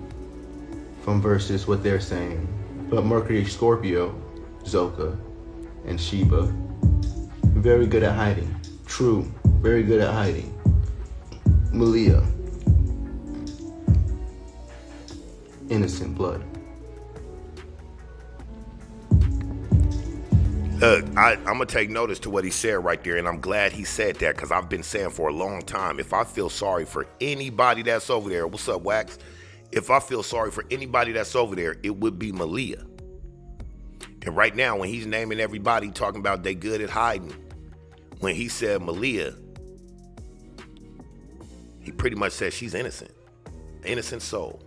from versus what they're saying. But Mercury, Scorpio, Zoka, and Sheba, very good at hiding. True, very good at hiding. Malia, innocent blood. Look, I'm going to take notice to what he said right there, and I'm glad he said that because I've been saying for a long time, if I feel sorry for anybody that's over there, what's up, Wax? If I feel sorry for anybody that's over there, it would be Malia. And right now, when he's naming everybody, talking about they good at hiding, when he said Malia, he pretty much said she's innocent. Innocent soul.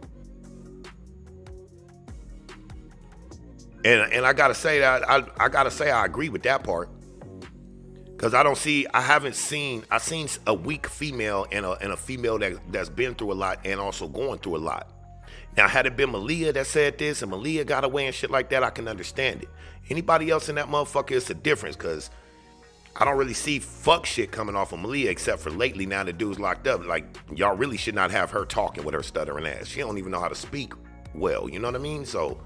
And I gotta say that I agree with that part. Cause I've seen a weak female and a female that's been through a lot and also going through a lot. Now, had it been Malia that said this and Malia got away and shit like that, I can understand it. Anybody else in that motherfucker, it's a difference, cause I don't really see fuck shit coming off of Malia except for lately now the dude's locked up. Like, y'all really should not have her talking with her stuttering ass. She don't even know how to speak well, you know what I mean? So,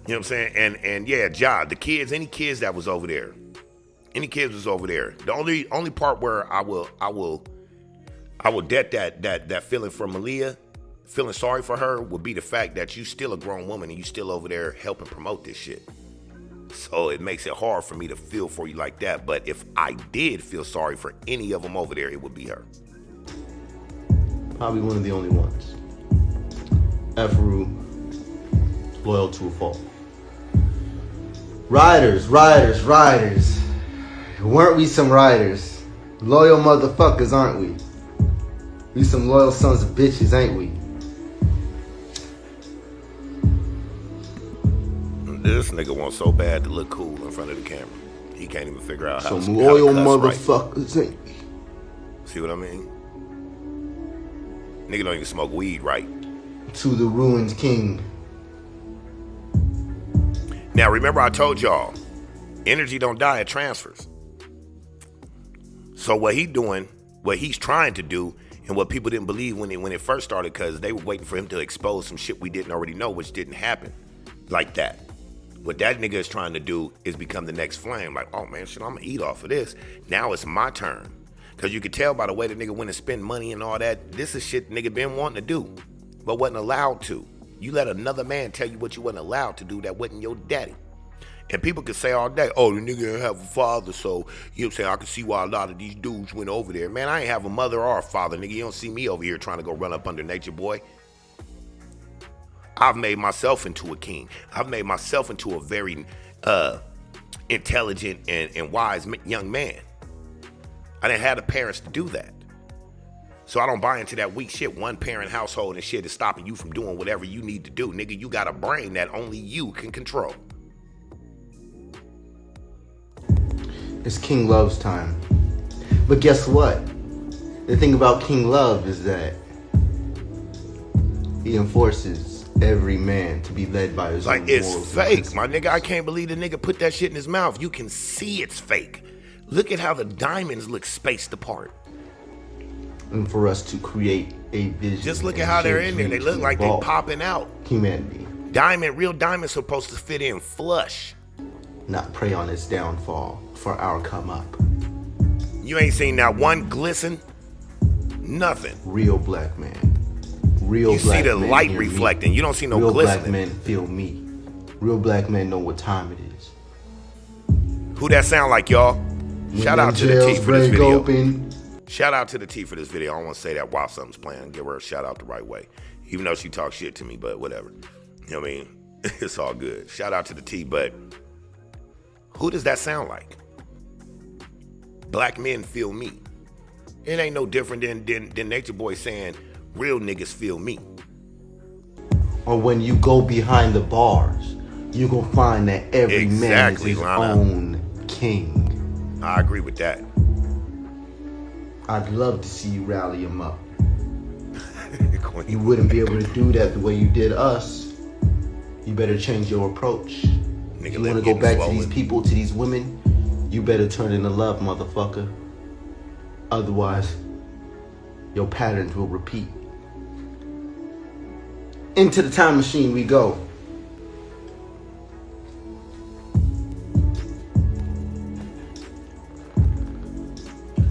you know what I'm saying? And yeah, Ja, the kids, any kids that was over there. Any kids was over there. The only part where I will debt that feeling for Malia, feeling sorry for her, would be the fact that you still a grown woman and you still over there helping promote this shit. So it makes it hard for me to feel for you like that. But if I did feel sorry for any of them over there, it would be her. Probably one of the only ones. Efru, loyal to a fault. Riders. Weren't we some riders? Loyal motherfuckers, aren't we? We some loyal sons of bitches, ain't we? This nigga wants so bad to look cool in front of the camera. He can't even figure out how to some loyal right. motherfuckers, ain't we? See what I mean? Nigga don't even smoke weed right. To the ruined king. Now remember I told y'all, energy don't die, it transfers. So what he's trying to do, and what people didn't believe when it first started, because they were waiting for him to expose some shit we didn't already know, which didn't happen like that. What that nigga is trying to do is become the next flame. Like, oh man, shit, I'm gonna eat off of this. Now it's my turn. Cause you could tell by the way the nigga went and spend money and all that, this is shit the nigga been wanting to do, but wasn't allowed to. You let another man tell you what you wasn't allowed to do that wasn't your daddy. And people could say all day, oh, the nigga didn't have a father, so, you know what I'm saying, I can see why a lot of these dudes went over there. Man, I ain't have a mother or a father, nigga. You don't see me over here trying to go run up under Nature Boy. I've made myself into a king. I've made myself into a very intelligent and wise young man. I didn't have the parents to do that. So I don't buy into that weak shit, one parent household and shit is stopping you from doing whatever you need to do. Nigga, you got a brain that only you can control. It's King Love's time. But guess what? The thing about King Love is that he enforces every man to be led by his own Like, it's morals and fake, principles. my nigga. I can't believe the nigga put that shit in his mouth. You can see it's fake. Look at how the diamonds look spaced apart. And for us to create a vision. Just look at and how they're change in there. They to look like they evolve popping out. humanity, Real diamonds supposed to fit in flush. not prey on its downfall for our come up. You ain't seen that one glisten? Nothing. Real black man. Real You black see the men light hear me. reflecting. You don't see no Real black glistening. men feel me. Real black men know what time it is. Who that sound like, y'all? When Shout them out to the T jails for this break video. open, Shout out to the T for this video. I don't want to say that while something's playing. Give her a shout out the right way. Even though she talks shit to me, but whatever. You know what I mean? It's all good. Shout out to the T, but who does that sound like? Black men feel me. It ain't no different than Nature Boy saying real niggas feel me. or when you go behind the bars, you gonna find that every man is Exactly, his Lana. own king. I agree with that. I'd love to see you rally him up. Queen. You wouldn't be able to do that the way you did us. You better change your approach. Nigga, If you lip want to go getting back swollen. to these people, to these women, you better turn into love, motherfucker. Otherwise, your patterns will repeat. Into the time machine we go.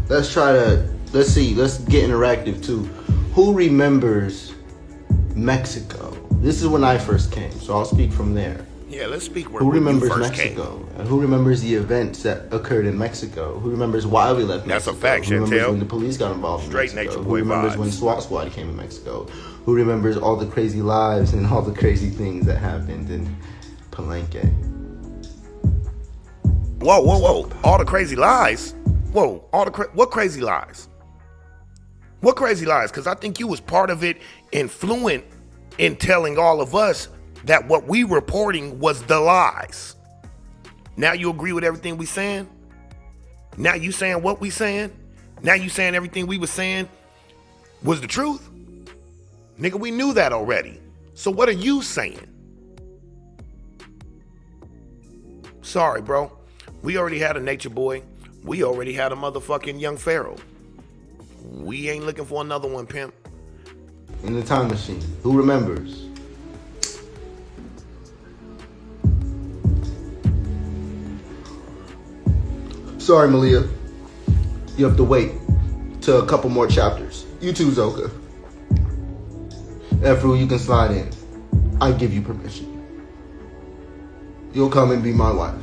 Let's get interactive too. Who remembers Mexico? This is when I first came, so I'll speak from there. Yeah, let's speak where Who you remembers first Mexico? And who remembers the events that occurred in Mexico? Who remembers why we left That's a Mexico? fact, Who remembers Chantel. when the police got involved Straight in Mexico? Nature Who Boy remembers vibes. when SWAT Squad came in Mexico? Who remembers all the crazy lives and all the crazy things that happened in Palenque? Whoa, whoa, whoa. All the crazy lies? Whoa, what crazy lies? What crazy lies? Because I think you was part of it and fluent in telling all of us that what we reporting was the lies. Now you agree with everything we saying? Now you saying what we saying? Now you saying everything we was saying was the truth? Nigga, we knew that already. So what are you saying? Sorry, bro. We already had a Nature Boy. We already had a motherfucking Young Pharaoh. We ain't looking for another one, pimp. In the time machine. Who remembers? Sorry, Malia. You have to wait till a couple more chapters. You too, Zoka. Efru, you can slide in. I give you permission. You'll come and be my wife.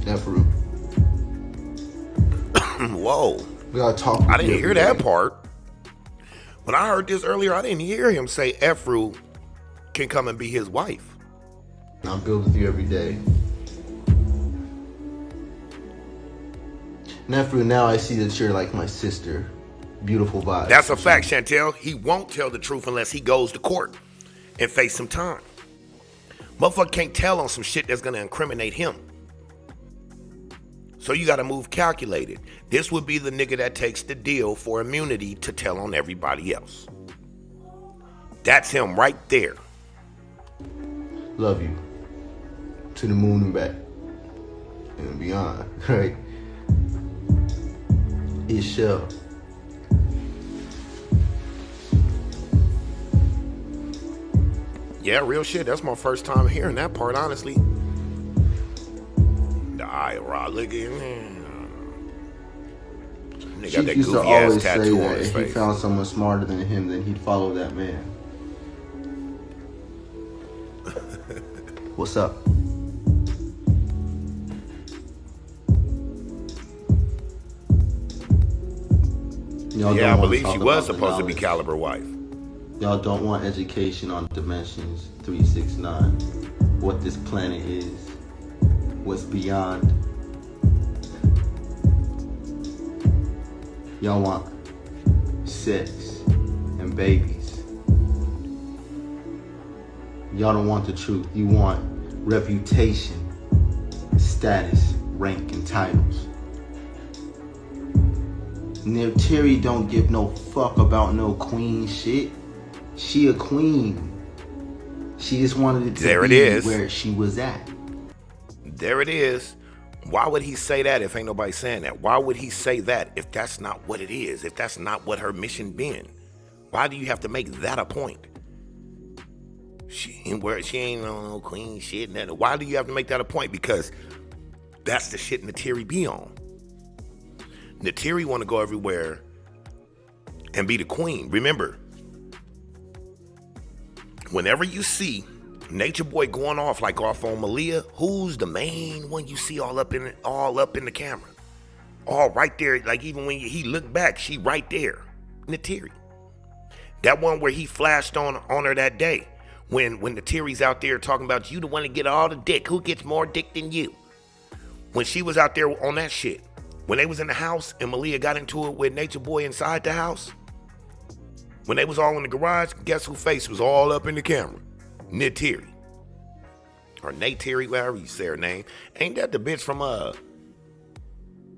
Efru. Whoa. We gotta talk. I didn't hear that part. When I heard this earlier, I didn't hear him say Efru can come and be his wife. I'll build with you every day. Nefru, now I see that you're like my sister. Beautiful vibes. That's a fact, Chantel. He won't tell the truth unless he goes to court and face some time. Motherfucker can't tell on some shit that's gonna incriminate him. So you gotta move calculated. This would be the nigga that takes the deal for immunity to tell on everybody else. That's him right there. Love you. To the moon and back. And beyond, right? It shall. Yeah, real shit. That's my first time hearing that part, honestly. The eye rod, look at him. Nigga got Chief that used to goofy ass always say tattoo on that his if he face. found someone smarter than him, then he'd follow that man. What's up? Y'all Yeah, I don't wanna believe talk she about was the supposed to be knowledge. Caliber wife. Y'all don't want education on Dimensions 369. What this planet is. What's beyond. Y'all want sex and babies. Y'all don't want the truth. You want reputation, status, rank, and titles. Neytiri don't give no fuck about no queen shit. She a queen. She just wanted it to There it be is. where she was at. There it is. Why would he say that if ain't nobody saying that? Why would he say that if that's not what it is? If that's not what her mission been? Why do you have to make that a point? She ain't on no queen shit. Why do you have to make that a point? Because that's the shit Neytiri be on. Neytiri want to go everywhere and be the queen. Remember, whenever you see Nature Boy going off like off on Malia, who's the main one you see all up in the camera? All right there, like even when he looked back, she right there. Neytiri. That one where he flashed on her that day. When Neytiri's out there talking about you the one to get all the dick. Who gets more dick than you? When she was out there on that shit. When they was in the house and Malia got into it with Nature Boy inside the house. When they was all in the garage, guess whose face was all up in the camera? Neytiri. Or Neytiri, whatever you say her name. Ain't that the bitch from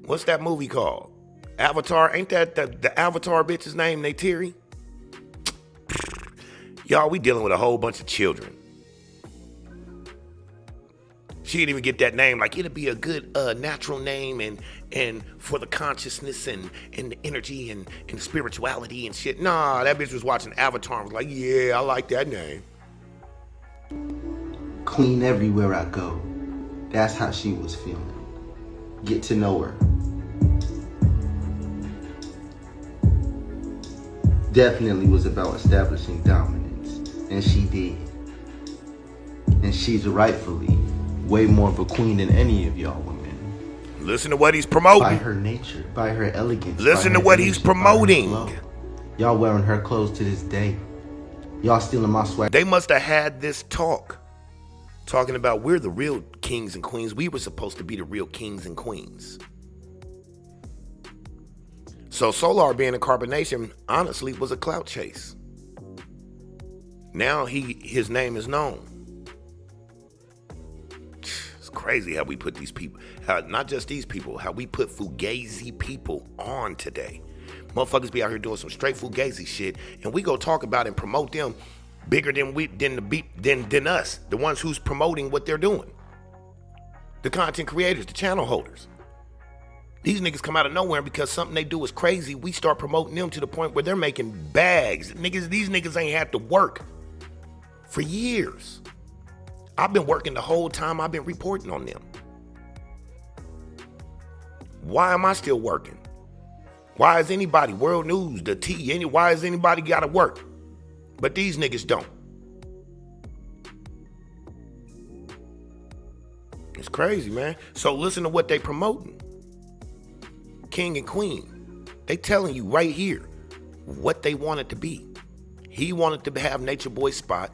what's that movie called? Avatar. Ain't that the Avatar bitch's name, Neytiri? Y'all, we dealing with a whole bunch of children. She didn't even get that name. Like, it'll be a good natural name and for the consciousness and the energy and spirituality and shit. Nah, that bitch was watching Avatar and was like, yeah, I like that name. Queen everywhere I go. That's how she was feeling. Get to know her. Definitely was about establishing dominance. And she did. And she's rightfully way more of a queen than any of y'all women. Listen to what he's promoting. By her nature, by her elegance. Listen to what he's promoting. Y'all wearing her clothes to this day. Y'all stealing my swag. They must have had this talk. Talking about we're the real kings and queens. We were supposed to be the real kings and queens. So Soular being in Carbonation, honestly, was a clout chase. Now his name is known. It's crazy how we put these people, not just these people, how we put fugazi people on today. Motherfuckers be out here doing some straight fugazi shit, and we go talk about and promote them bigger than us, the ones who's promoting what they're doing. The content creators, the channel holders. These niggas come out of nowhere because something they do is crazy. We start promoting them to the point where they're making bags. These niggas ain't had to work for years. I've been working the whole time I've been reporting on them. Why am I still working? Why is anybody, World News, the T, why has anybody gotta work? But these niggas don't. It's crazy, man. So listen to what they promoting. King and queen. They telling you right here what they want it to be. He wanted to have Nature Boy's spot.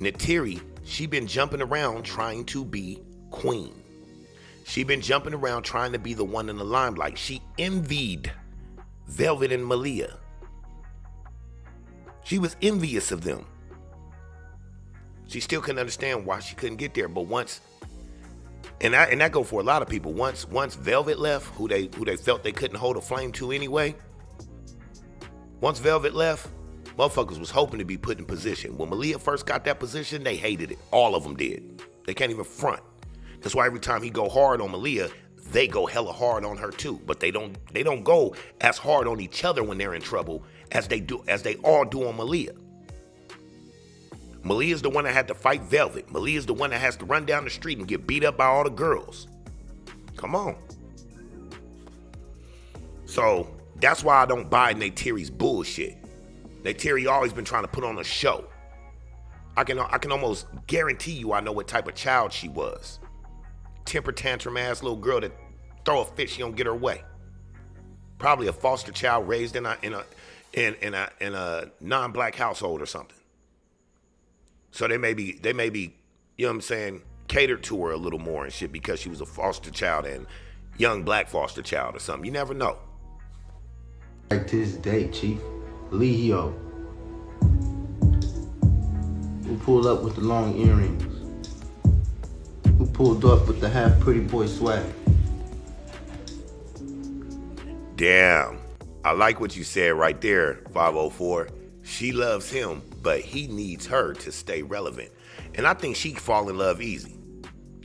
Neytiri, she been jumping around trying to be queen. She been jumping around trying to be the one in the limelight. She envied Velvet and Malia. She was envious of them. She still couldn't understand why she couldn't get there. But once, and that go for a lot of people. Once Velvet left, who they felt they couldn't hold a flame to anyway. Once Velvet left, motherfuckers was hoping to be put in position. When Malia first got that position, they hated it. All of them did. They can't even front. That's why every time he go hard on Malia, they go hella hard on her too. But they don't go as hard on each other when they're in trouble as they all do on Malia. Malia's the one that had to fight Velvet. Malia's the one that has to run down the street and get beat up by all the girls. Come on. So that's why I don't buy Neytiri's bullshit. Neytiri always been trying to put on a show. I can almost guarantee you I know what type of child she was. Temper tantrum ass little girl that throw a fit, she don't get her way. Probably a foster child raised in a non-black household or something. So they may be, you know what I'm saying, catered to her a little more and shit because she was a foster child and young black foster child or something. You never know. Like to this day, Chief. Leo. Who pulled up with the long earrings? Who pulled up with the half pretty boy swag? Damn. I like what you said right there, 504. She loves him, but he needs her to stay relevant. And I think she fall in love easy.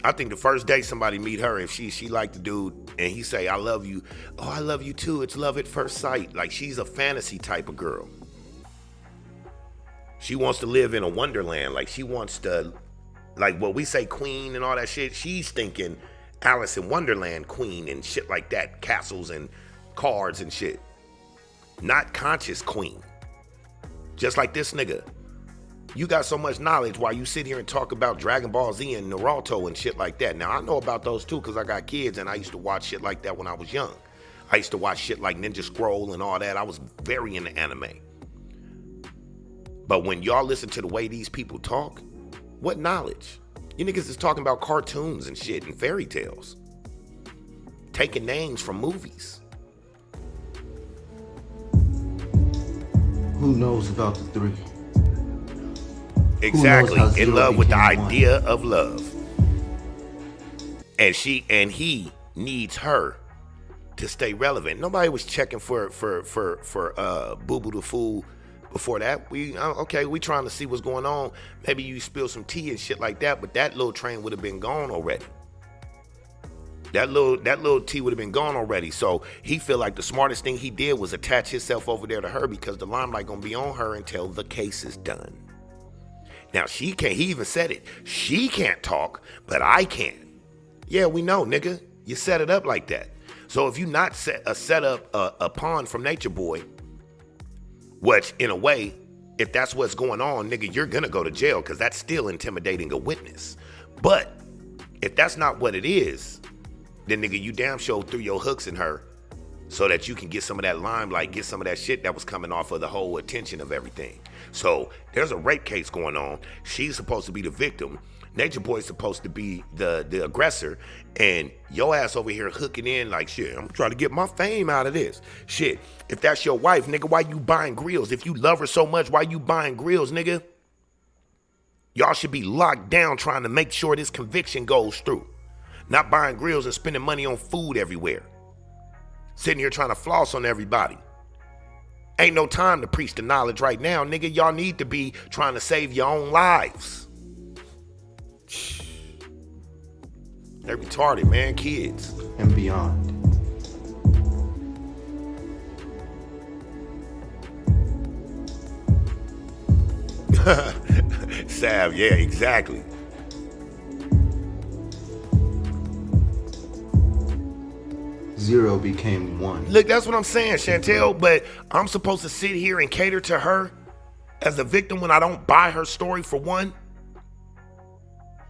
I think the first day somebody meet her, if she like the dude and he say, I love you. Oh, I love you too. It's love at first sight. Like, she's a fantasy type of girl. She wants to live in a wonderland. Like, she wants to, like what we say queen and all that shit. She's thinking Alice in Wonderland queen and shit like that. Castles and cards and shit. Not conscious queen. Just like this nigga. You got so much knowledge while you sit here and talk about Dragon Ball Z and Naruto and shit like that. Now, I know about those too because I got kids and I used to watch shit like that when I was young. I used to watch shit like Ninja Scroll and all that. I was very into anime. But when y'all listen to the way these people talk, what knowledge? You niggas is talking about cartoons and shit and fairy tales. Taking names from movies. Who knows about the three? Exactly. In love with the idea of love. And he needs her to stay relevant. Nobody was checking for Boo Boo the Fool before that. We trying to see what's going on. Maybe you spill some tea and shit like that, but that little train would have been gone already. That little tea would have been gone already. So he feel like the smartest thing he did was attach himself over there to her because the limelight gonna be on her until the case is done. Now she can't, he even said it, she can't talk, but I can. Yeah, we know, nigga. You set it up like that. So if you not set up a pawn from Nature Boy, which in a way, if that's what's going on, nigga, you're gonna go to jail because that's still intimidating a witness. But if that's not what it is, then nigga, you damn sure threw your hooks in her so that you can get some of that limelight, get some of that shit that was coming off of the whole attention of everything. So there's a rape case going on. She's supposed to be the victim. Nature Boy's supposed to be the aggressor. And your ass over here hooking in like, shit, I'm trying to get my fame out of this. Shit, if that's your wife, nigga, why you buying grills? If you love her so much, why you buying grills, nigga? Y'all should be locked down trying to make sure this conviction goes through. Not buying grills and spending money on food everywhere. Sitting here trying to floss on everybody. Ain't no time to preach the knowledge right now, nigga. Y'all need to be trying to save your own lives. They're retarded, man. Kids. And beyond. Sav, yeah, exactly. Zero became one. Look, that's what I'm saying, Chantel, but I'm supposed to sit here and cater to her as a victim when I don't buy her story for one?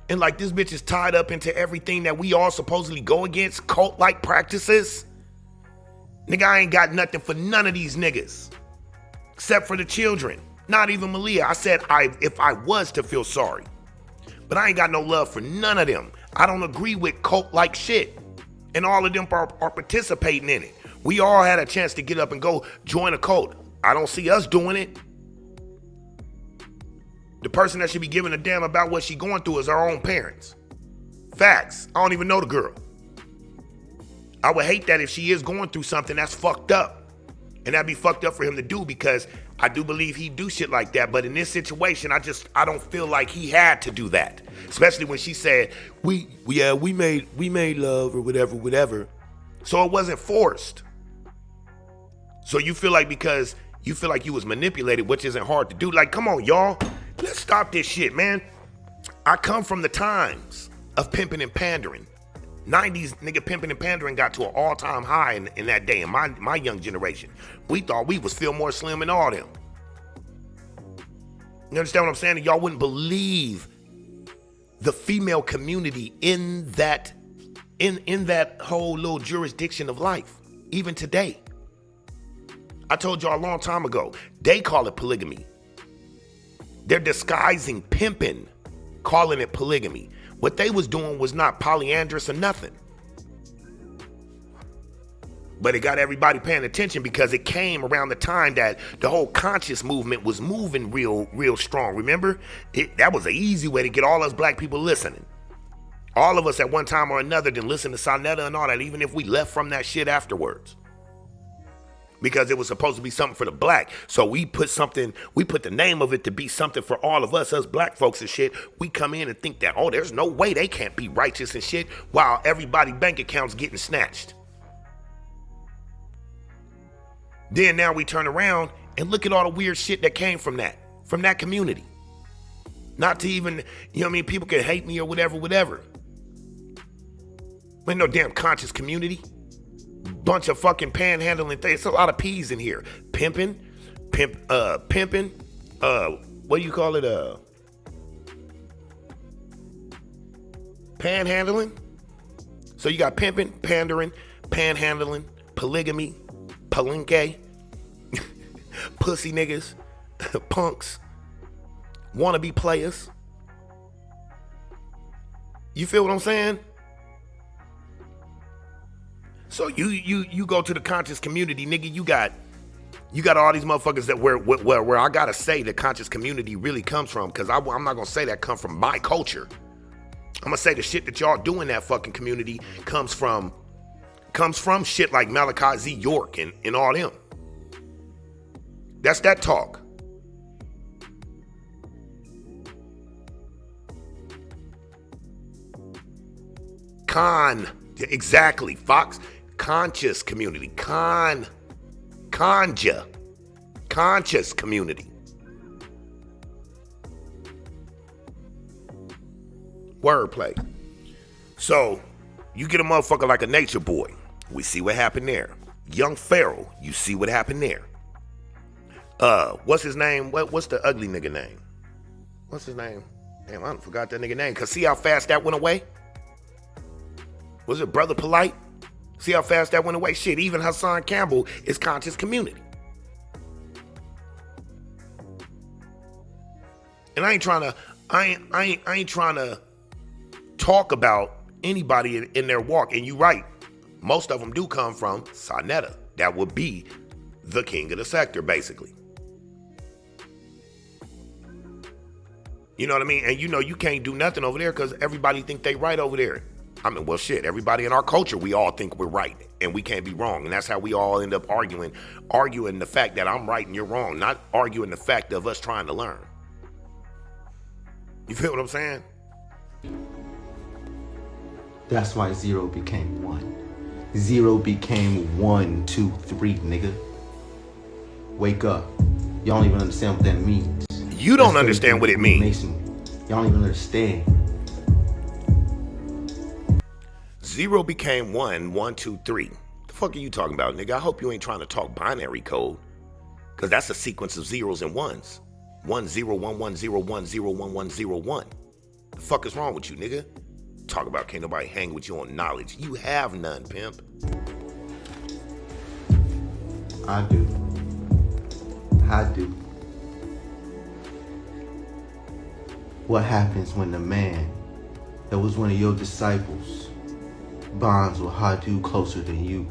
And like this bitch is tied up into everything that we all supposedly go against, cult-like practices. Nigga, I ain't got nothing for none of these niggas. Except for the children. Not even Malia. I said if I was to feel sorry. But I ain't got no love for none of them. I don't agree with cult-like shit. And all of them are participating in it. We all had a chance to get up and go join a cult. I don't see us doing it. The person that should be giving a damn about what she going through is her own parents. Facts. I don't even know the girl. I would hate that if she is going through something that's fucked up. And that'd be fucked up for him to do because I do believe he'd do shit like that. But in this situation, I don't feel like he had to do that. Especially when she said, we made love or whatever. So it wasn't forced. So you feel like because you feel like you was manipulated, which isn't hard to do. Like, come on, y'all. Let's stop this shit, man. I come from the times of pimping and pandering. 90s, nigga, pimping and pandering got to an all-time high in that day in my young generation. We thought we was Fillmore Slim and all them. You understand what I'm saying? Y'all wouldn't believe the female community in that whole little jurisdiction of life, even today. I told y'all a long time ago, they call it polygamy. They're disguising pimping, calling it polygamy. What they was doing was not polyandrous or nothing. But it got everybody paying attention because it came around the time that the whole conscious movement was moving real strong. Remember? That was an easy way to get all us black people listening. All of us at one time or another didn't listen to Sonetta and all that, even if we left from that shit afterwards. because it was supposed to be something for the black. So we put the name of it to be something for all of us black folks and shit. We come in and think that, oh, there's no way they can't be righteous and shit, while everybody bank accounts getting snatched. Then now we turn around and look at all the weird shit that came from that community. Not to even, you know what I mean, people can hate me or whatever. Ain't no damn conscious community. Bunch of fucking panhandling things. It's a lot of P's in here. Pimping. What do you call it? Panhandling. So you got pimping, pandering, panhandling, polygamy, palinque, pussy niggas, punks, wannabe players. You feel what I'm saying? So you go to the conscious community, nigga. You got all these motherfuckers that where I gotta say the conscious community really comes from, because I'm not gonna say that come from my culture. I'm gonna say the shit that y'all do in that fucking community comes from shit like Malachi Z. York and all them. That's that talk. Exactly, Fox. Conscious community. Conscious community. Wordplay. So, you get a motherfucker like a Nature Boy. We see what happened there. Young Pharaoh, you see what happened there. What's his name? What's the ugly nigga name? What's his name? Damn, I forgot that nigga name. Cause see how fast that went away? Was it Brother Polite? See how fast that went away? Shit, even Hassan Campbell is conscious community. And I ain't trying to talk about anybody in their walk. And you right, most of them do come from Sonetta. That would be the king of the sector, basically. You know what I mean? And you know you can't do nothing over there because everybody think they right over there. I mean, well, shit, everybody in our culture, we all think we're right and we can't be wrong. And that's how we all end up arguing the fact that I'm right and you're wrong, not arguing the fact of us trying to learn. You feel what I'm saying? That's why 0 became 1. 0 became 1, 2, 3, nigga. Wake up. Y'all don't even understand what that means. You don't understand what it means. Y'all don't even understand. 0 became 1, 1, 2, 3. The fuck are you talking about, nigga? I hope you ain't trying to talk binary code. Because that's a sequence of zeros and ones. 1 0 1 1 0 1 0 1 1 0 1. The fuck is wrong with you, nigga? Talk about can't nobody hang with you on knowledge. You have none, pimp. I do. What happens when the man that was one of your disciples bonds with Hadu closer than you?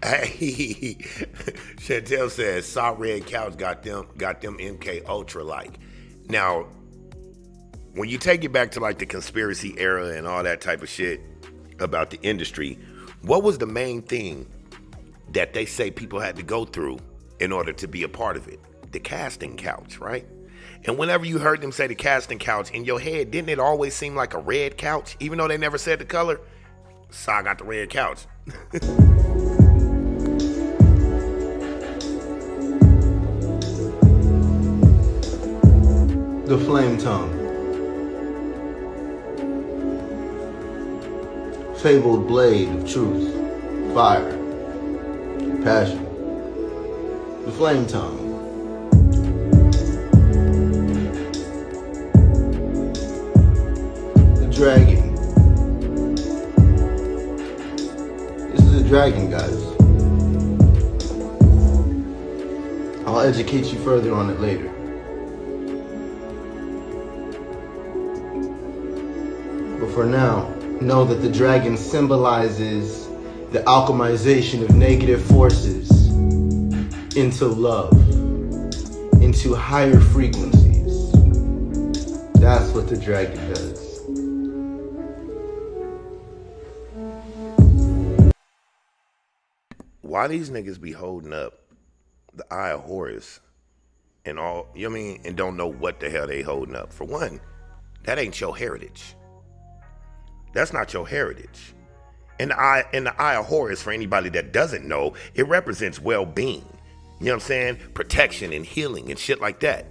Hey, Chantel says, saw red couch got them MK Ultra like. Now, when you take it back to like the conspiracy era and all that type of shit about the industry, what was the main thing that they say people had to go through in order to be a part of it? The casting couch, right? And whenever you heard them say the casting couch, in your head, didn't it always seem like a red couch? Even though they never said the color? Saga got the red couch. The flame tongue. Fabled blade of truth, fire, passion. The flame tongue. The dragon. dragon, guys. I'll educate you further on it later. But for now, know that the dragon symbolizes the alchemization of negative forces into love, into higher frequencies. That's what the dragon does. Why these niggas be holding up the Eye of Horus and all, you know what I mean, and don't know what the hell they holding up? For one, that ain't your heritage. That's not your heritage. And the eye of Horus, for anybody that doesn't know, it represents well-being. You know what I'm saying? Protection and healing and shit like that.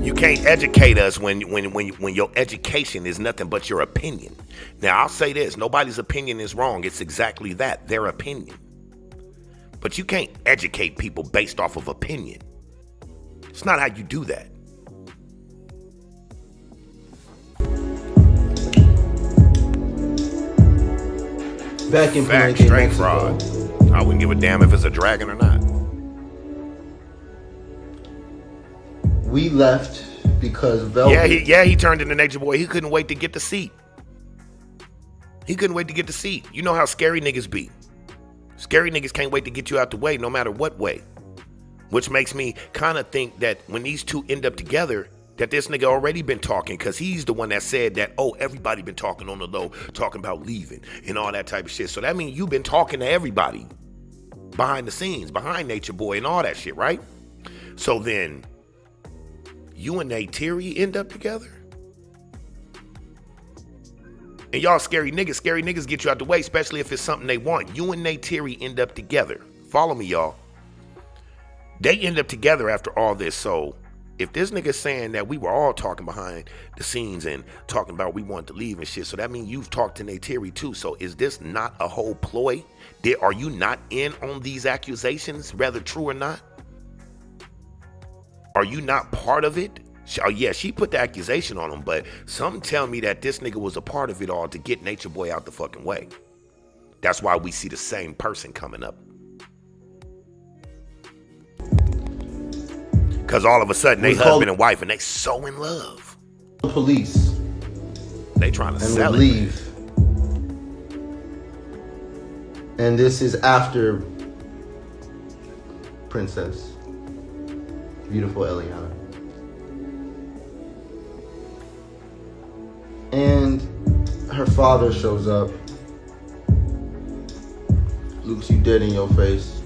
You can't educate us when your education is nothing but your opinion. Now, I'll say this. Nobody's opinion is wrong. It's exactly that, their opinion. But you can't educate people based off of opinion. It's not how you do that. Back in Fact, Palenque, straight Mexico. fraud. I wouldn't give a damn if it's a dragon or not. We left because Velvet. He turned into Nature Boy. He couldn't wait to get the seat. He couldn't wait to get the seat. You know how scary niggas be. Scary niggas can't wait to get you out the way, no matter what way. Which makes me kind of think that when these two end up together, that this nigga already been talking, because he's the one that said that, oh, everybody been talking on the low, talking about leaving and all that type of shit. So that means you've been talking to everybody behind the scenes, behind Nature Boy and all that shit, right? So then you and Neytiri end up together? And y'all scary niggas get you out the way, especially if it's something they want. You and Neytiri end up together. Follow me, y'all. They end up together after all this. So if this nigga's saying that we were all talking behind the scenes and talking about we wanted to leave and shit, so that means you've talked to Neytiri too. So is this not a whole ploy? Are you not in on these accusations, whether true or not? Are you not part of it? Oh yeah, she put the accusation on him, but some tell me that this nigga was a part of it all to get Nature Boy out the fucking way. That's why we see the same person coming up. Because all of a sudden they husband and wife and they so in love. The police. They trying to sell it. Leave. And this is after Princess. Beautiful Eliana. And her father shows up. Looks you dead in your face.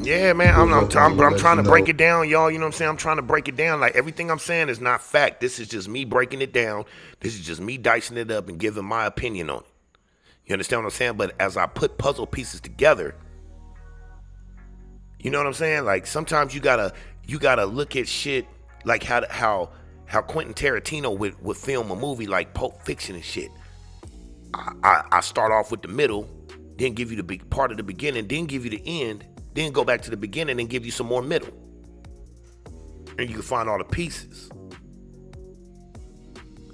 Yeah, man, I'm trying to break it down, y'all. You know what I'm saying? I'm trying to break it down. Like, everything I'm saying is not fact. This is just me breaking it down. This is just me dicing it up and giving my opinion on it. You understand what I'm saying? But as I put puzzle pieces together, you know what I'm saying? Like, sometimes you gotta look at shit like how Quentin Tarantino would film a movie like Pulp Fiction and shit. I start off with the middle, then give you the big part of the beginning, then give you the end, then go back to the beginning and give you some more middle. And you can find all the pieces.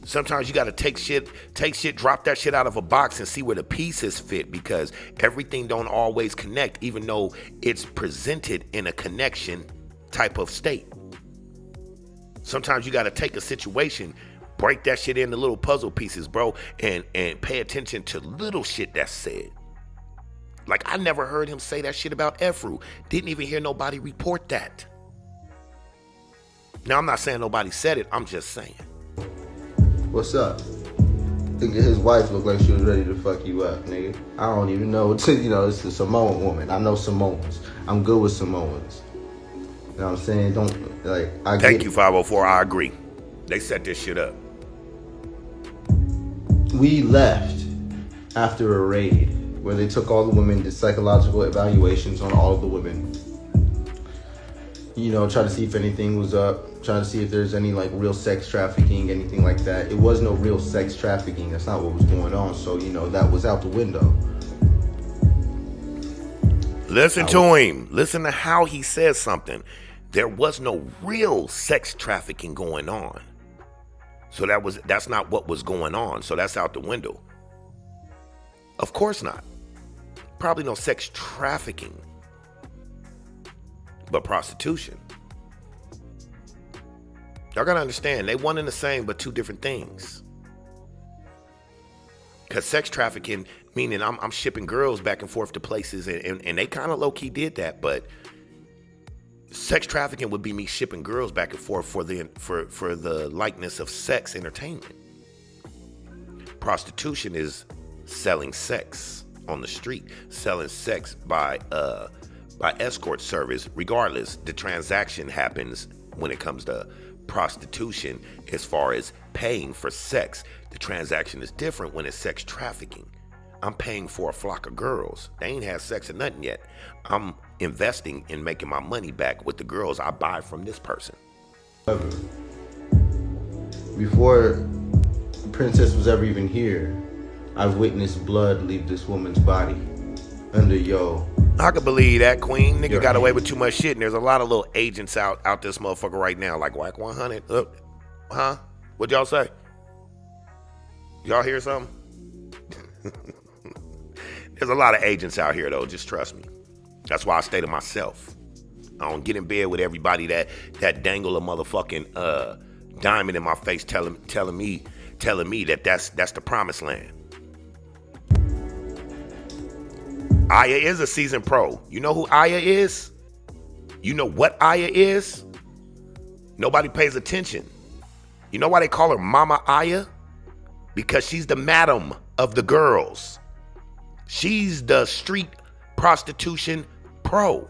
Sometimes you got to take shit, drop that shit out of a box and see where the pieces fit, because everything don't always connect, even though it's presented in a connection type of state. Sometimes you got to take a situation, break that shit into little puzzle pieces, bro, and pay attention to little shit that's said. Like, I never heard him say that shit about Efru. Didn't even hear nobody report that. Now, I'm not saying nobody said it. I'm just saying. What's up? Think his wife looked like she was ready to fuck you up, nigga. I don't even know. It's a Samoan woman. I know Samoans. I'm good with Samoans. You know what I'm saying? Thank you, 504. I agree. They set this shit up. We left after a raid where they took all the women, did psychological evaluations on all of the women. You know, try to see if anything was up, try to see if there's any like real sex trafficking, anything like that. It was no real sex trafficking. That's not what was going on. So, you know, that was out the window. Listen to him. Listen to how he says something. There was no real sex trafficking going on. So that's not what was going on. So that's out the window. Of course not. Probably no sex trafficking, but prostitution. Y'all gotta understand, they one and the same, but two different things. Because sex trafficking, meaning I'm shipping girls back and forth to places, and they kind of low-key did that, but sex trafficking would be me shipping girls back and forth for the likeness of sex entertainment. Prostitution is selling sex on the street, selling sex by escort service. Regardless, the transaction happens when it comes to prostitution as far as paying for sex. The transaction is different when it's sex trafficking. I'm paying for a flock of girls. They ain't had sex or nothing yet. I'm investing in making my money back with the girls I buy from this person. Before Princess was ever even here, I've witnessed blood leave this woman's body under I could believe that, Queen. Nigga got away hand. with too much shit, and there's a lot of little agents out this motherfucker right now, like Whack 100. Huh? What'd y'all say? Y'all hear something? There's a lot of agents out here, though. Just trust me. That's why I stay to myself. I don't get in bed with everybody that dangle a motherfucking diamond in my face, telling me that that's the promised land. Aya is a seasoned pro. You know who Aya is? You know what Aya is? Nobody pays attention. You know why they call her Mama Aya? Because she's the madam of the girls. She's the street prostitution pro.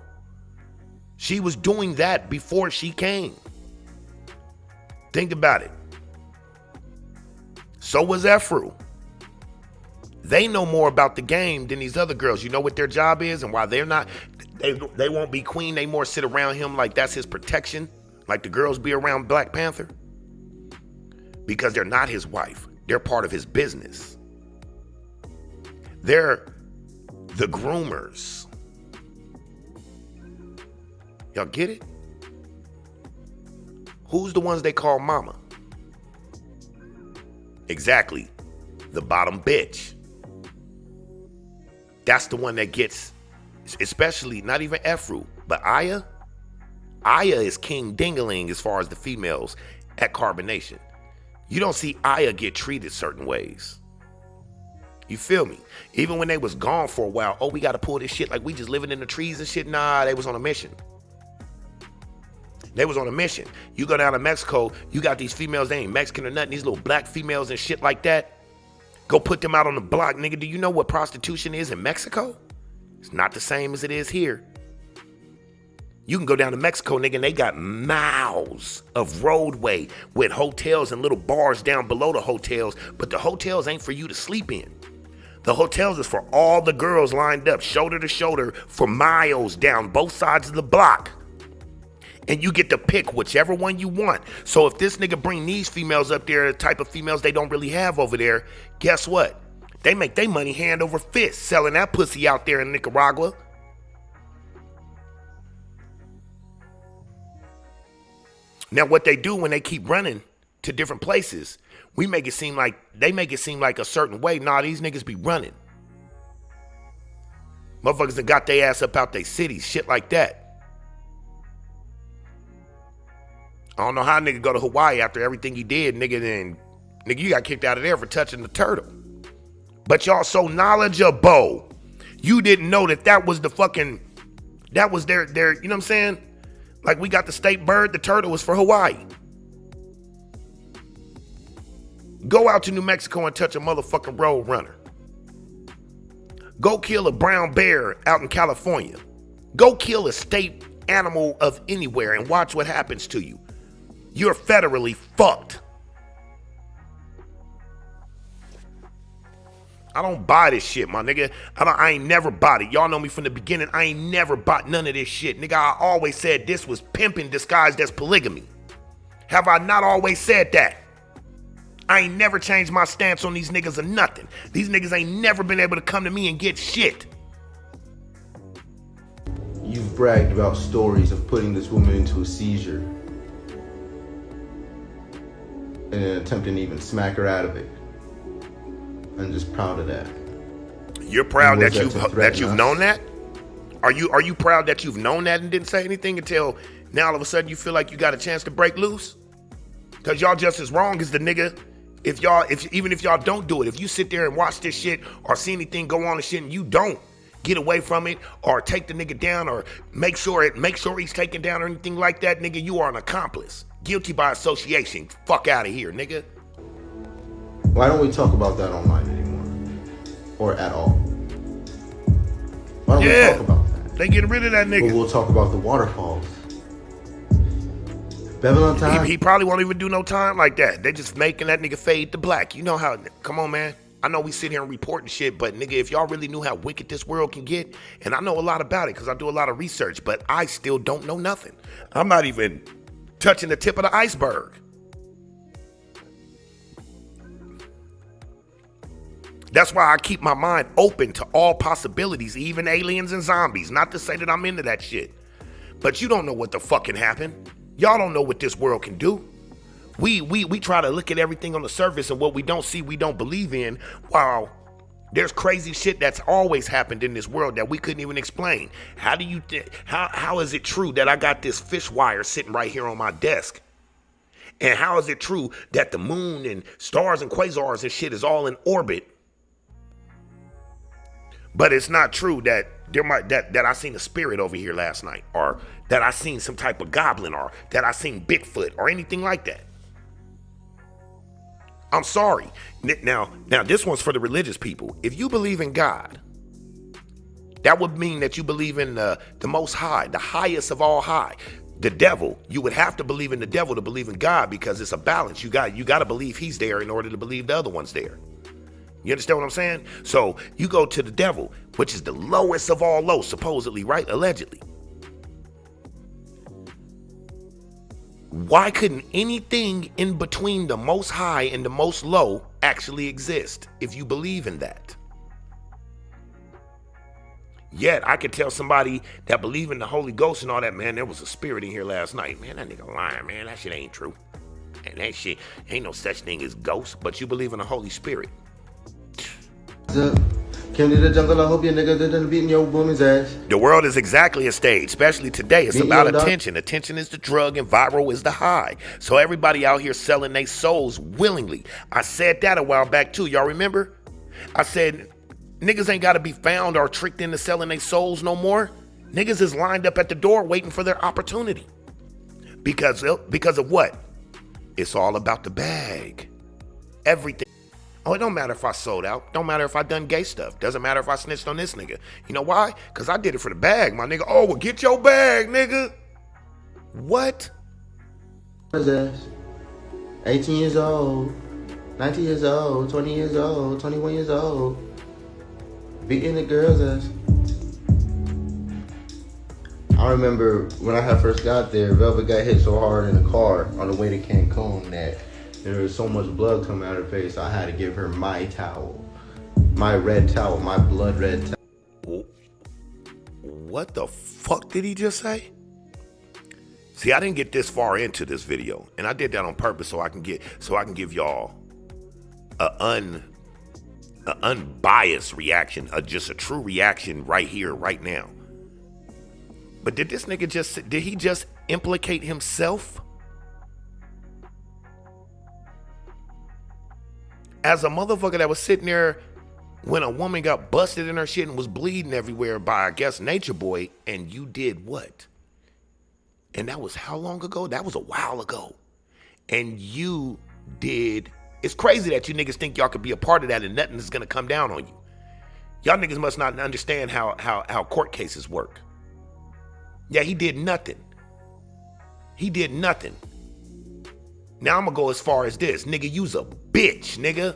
She was doing that before she came. Think about it. So was Efru. They know more about the game than these other girls. You know what their job is and why they're not, they won't be queen. They more sit around him like that's his protection, like the girls be around Black Panther. Because they're not his wife. They're part of his business. They're the groomers. Y'all get it? Who's the ones they call mama? Exactly. The bottom bitch. That's the one that gets, especially, not even Efru, but Aya. Aya is king dingaling as far as the females at Carbonation. You don't see Aya get treated certain ways. You feel me? Even when they was gone for a while, oh, we got to pull this shit like we just living in the trees and shit. Nah, they was on a mission. They was on a mission. You go down to Mexico, you got these females, they ain't Mexican or nothing, these little black females and shit like that. Go put them out on the block, nigga. Do you know what prostitution is in Mexico? It's not the same as it is here. You can go down to Mexico, nigga, and they got miles of roadway with hotels and little bars down below the hotels, but the hotels ain't for you to sleep in. The hotels is for all the girls lined up, shoulder to shoulder, for miles down both sides of the block. And you get to pick whichever one you want. So if this nigga bring these females up there, the type of females they don't really have over there, guess what? They make their money hand over fist selling that pussy out there in Nicaragua. Now what they do when they keep running to different places, they make it seem like a certain way. Nah, these niggas be running. Motherfuckers that got their ass up out their cities, shit like that. I don't know how nigga go to Hawaii after everything he did, nigga, then nigga, you got kicked out of there for touching the turtle. But y'all so knowledgeable. You didn't know that was the fucking, that was their, you know what I'm saying? Like we got the state bird, the turtle was for Hawaii. Go out to New Mexico and touch a motherfucking road runner. Go kill a brown bear out in California. Go kill a state animal of anywhere and watch what happens to you. You're federally fucked. I don't buy this shit, my nigga. I ain't never bought it. Y'all know me from the beginning. I ain't never bought none of this shit. Nigga, I always said this was pimping disguised as polygamy. Have I not always said that? I ain't never changed my stance on these niggas or nothing. These niggas ain't never been able to come to me and get shit. You've bragged about stories of putting this woman into a seizure. then attempting to even smack her out of it. I'm just proud of that. You're proud that you've us? known that? Are you proud that you've known that and didn't say anything until now all of a sudden you feel like you got a chance to break loose? Cause y'all just as wrong as the nigga. Even if y'all don't do it, if you sit there and watch this shit or see anything go on and shit and you don't get away from it or take the nigga down or make sure he's taken down or anything like that, nigga, you are an accomplice. Guilty by association. Fuck out of here, nigga. Why don't we talk about that online anymore? Or at all? Why don't we talk about that? They getting rid of that nigga. But we'll talk about the waterfalls. Babylon time? He probably won't even do no time like that. They just making that nigga fade to black. You know how, come on, man. I know we sit here and report and shit, but nigga, if y'all really knew how wicked this world can get, and I know a lot about it because I do a lot of research, but I still don't know nothing. I'm not even touching the tip of the iceberg. That's why I keep my mind open to all possibilities, even aliens and zombies. Not to say that I'm into that shit, but you don't know what the fucking happened. Y'all don't know what this world can do. We try to look at everything on the surface and what we don't see, we don't believe in. While there's crazy shit that's always happened in this world that we couldn't even explain. How is it true that I got this fish wire sitting right here on my desk? And how is it true that the moon and stars and quasars and shit is all in orbit? But it's not true that that I seen a spirit over here last night, or that I seen some type of goblin, or that I seen Bigfoot, or anything like that. I'm sorry. Now this one's for the religious people. If you believe in God, that would mean that you believe in the Most High, the highest of all high. The devil, you would have to believe in the devil to believe in God, because it's a balance. You got to believe he's there in order to believe the other one's there. You understand what I'm saying? So you go to the devil, which is the lowest of all low, supposedly, right? Allegedly. Why couldn't anything in between the most high and the most low actually exist if you believe in that? Yet I could tell somebody that believe in the Holy Ghost and all that, man, there was a spirit in here last night. Man, that nigga lying, man. That shit ain't true. And that shit ain't no such thing as ghosts, but you believe in the Holy Spirit. Came to the jungle, I hope your nigga didn't beating your woman's ass. The world is exactly a stage, especially today. It's about attention. Attention is the drug and viral is the high. So everybody out here selling their souls willingly. I said that a while back too. Y'all remember? I said, niggas ain't got to be found or tricked into selling their souls no more. Niggas is lined up at the door waiting for their opportunity. Because of what? It's all about the bag. Everything. Oh, it don't matter if I sold out. Don't matter if I done gay stuff. Doesn't matter if I snitched on this nigga. You know why? Because I did it for the bag, my nigga. Oh, well, get your bag, nigga. What? 18 years old, 19 years old, 20 years old, 21 years old. Beating the girls' ass. I remember when I had first got there, Velvet got hit so hard in the car on the way to Cancun that there was so much blood coming out of her face, I had to give her my towel. My red towel, my blood red towel. What the fuck did he just say? See, I didn't get this far into this video, and I did that on purpose so I can give y'all an unbiased reaction, just a true reaction right here, right now. But did this nigga did he just implicate himself? As a motherfucker that was sitting there when a woman got busted in her shit and was bleeding everywhere by, I guess, Nature Boy, and you did what? And that was how long ago? That was a while ago. And you did, it's crazy that you niggas think y'all could be a part of that and nothing is gonna come down on you. Y'all niggas must not understand how court cases work. Yeah, he did nothing. He did nothing. Now I'm gonna go as far as this. Nigga, you's a bitch, nigga.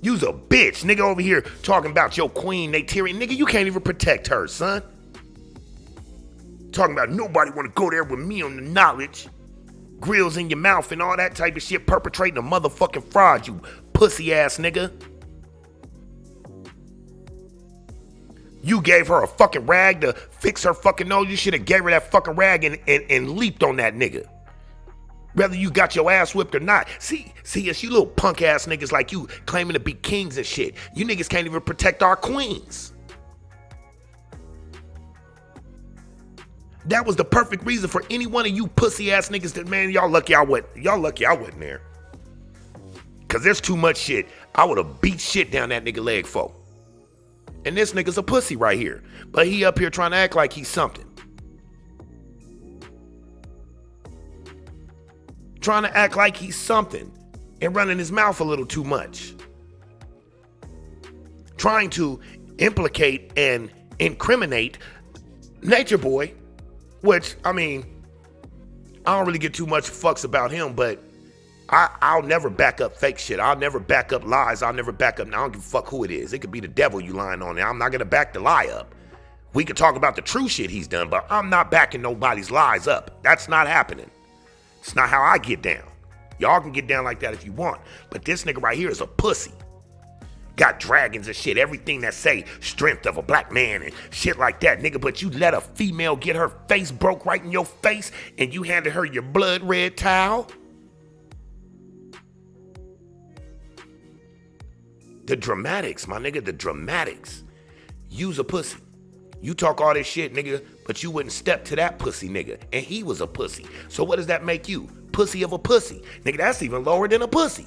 You's a bitch. Nigga over here talking about your queen, Neytiri. Nigga, you can't even protect her, son. Talking about nobody wanna go there with me on the knowledge. Grills in your mouth and all that type of shit. Perpetrating a motherfucking fraud, you pussy ass nigga. You gave her a fucking rag to fix her fucking nose. You should have gave her that fucking rag and leaped on that nigga. Whether you got your ass whipped or not. See, it's you little punk ass niggas like you claiming to be kings and shit. You niggas can't even protect our queens. That was the perfect reason for any one of you pussy ass niggas that, man, y'all lucky I wasn't there. Cause there's too much shit. I would have beat shit down that nigga leg for. And this nigga's a pussy right here. But he up here trying to act like he's something. Trying to act like he's something and running his mouth a little too much. Trying to implicate and incriminate Nature Boy, which, I mean, I don't really get too much fucks about him, but I'll never back up fake shit. I'll never back up lies. I'll never back up. I don't give a fuck who it is. It could be the devil you lying on there. I'm not going to back the lie up. We could talk about the true shit he's done, but I'm not backing nobody's lies up. That's not happening. It's not how I get down. Y'all can get down like that if you want, but this nigga right here is a pussy. Got dragons and shit, everything that say strength of a black man and shit like that, nigga, but you let a female get her face broke right in your face and you handed her your blood red towel? The dramatics, my nigga, the dramatics. You's a pussy. You talk all this shit, nigga, but you wouldn't step to that pussy, nigga. And he was a pussy. So what does that make you? Pussy of a pussy. Nigga, that's even lower than a pussy.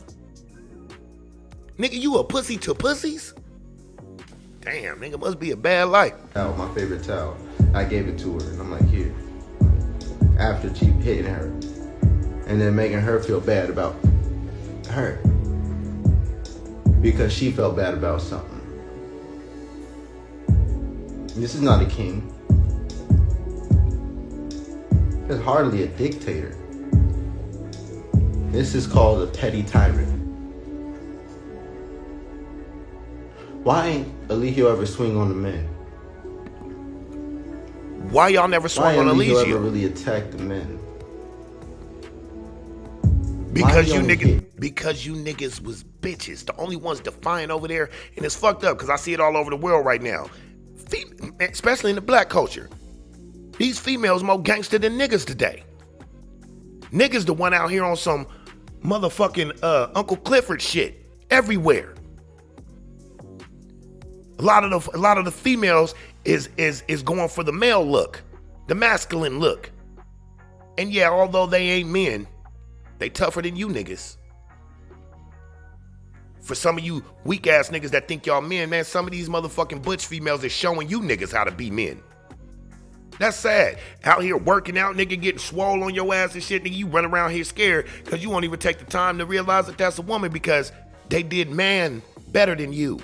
Nigga, you a pussy to pussies? Damn, nigga, must be a bad life. Towel, my favorite towel. I gave it to her, and I'm like, here. After she hitting her. And then making her feel bad about her. Because she felt bad about something. This is not a king. It's hardly a dictator. This is called a petty tyrant. Why ain't Eligio ever swing on the men? Why y'all never swung on Eligio? Why ain't Eligio ever really attacked the men? Because you niggas was bitches. The only ones defiant over there, and it's fucked up because I see it all over the world right now. Especially in the black culture. These females more gangster than niggas today. Niggas the one out here on some motherfucking Uncle Clifford shit everywhere. A lot of the females is going for the male look, the masculine look. And yeah, although they ain't men, they tougher than you niggas. For some of you weak ass niggas that think y'all men, man, some of these motherfucking butch females is showing you niggas how to be men. That's sad. Out here working out, nigga, getting swole on your ass and shit, nigga, you run around here scared because you won't even take the time to realize that that's a woman because they did man better than you.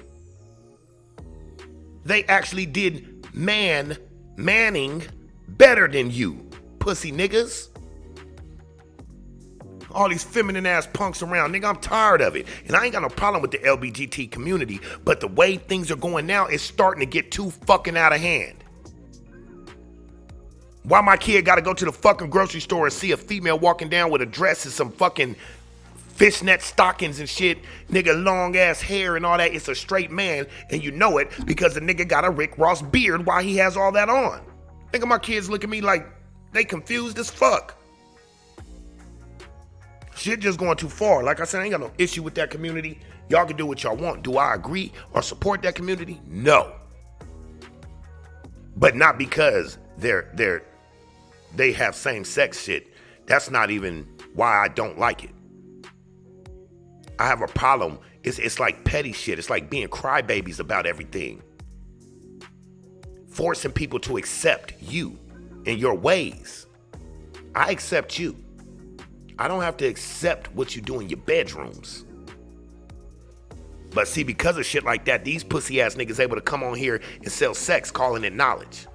They actually did manning better than you, pussy niggas. All these feminine ass punks around, nigga, I'm tired of it. And I ain't got no problem with the LGBT community, but the way things are going now is starting to get too fucking out of hand. Why my kid gotta go to the fucking grocery store and see a female walking down with a dress and some fucking fishnet stockings and shit, nigga, long ass hair and all that, it's a straight man, and you know it because the nigga got a Rick Ross beard while he has all that on. Nigga, my kids look at me like they confused as fuck. Shit just going too far. Like I said, I ain't got no issue with that community. Y'all can do what y'all want. Do I agree or support that community? No. But not because they have same-sex shit. That's not even why I don't like it. I have a problem. It's like petty shit. It's like being crybabies about everything. Forcing people to accept you and your ways. I accept you. I don't have to accept what you do in your bedrooms. But see, because of shit like that, these pussy ass niggas able to come on here and sell sex, calling it knowledge.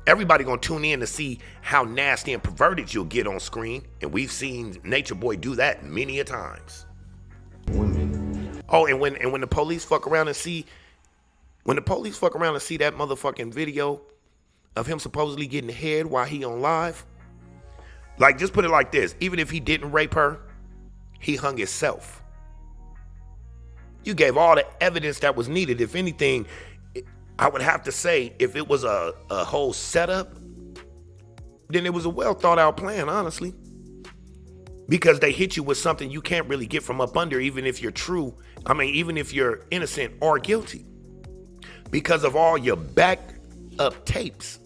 Everybody gonna tune in to see how nasty and perverted you'll get on screen. And we've seen Nature Boy do that many a times. Women. Oh, and when the police fuck around and see, that motherfucking video of him supposedly getting head while he on live, like, just put it like this. Even if he didn't rape her, he hung himself. You gave all the evidence that was needed. If anything, I would have to say if it was a whole setup, then it was a well thought out plan, honestly. Because they hit you with something you can't really get from up under, even if you're even if you're innocent or guilty. Because of all your back up tapes,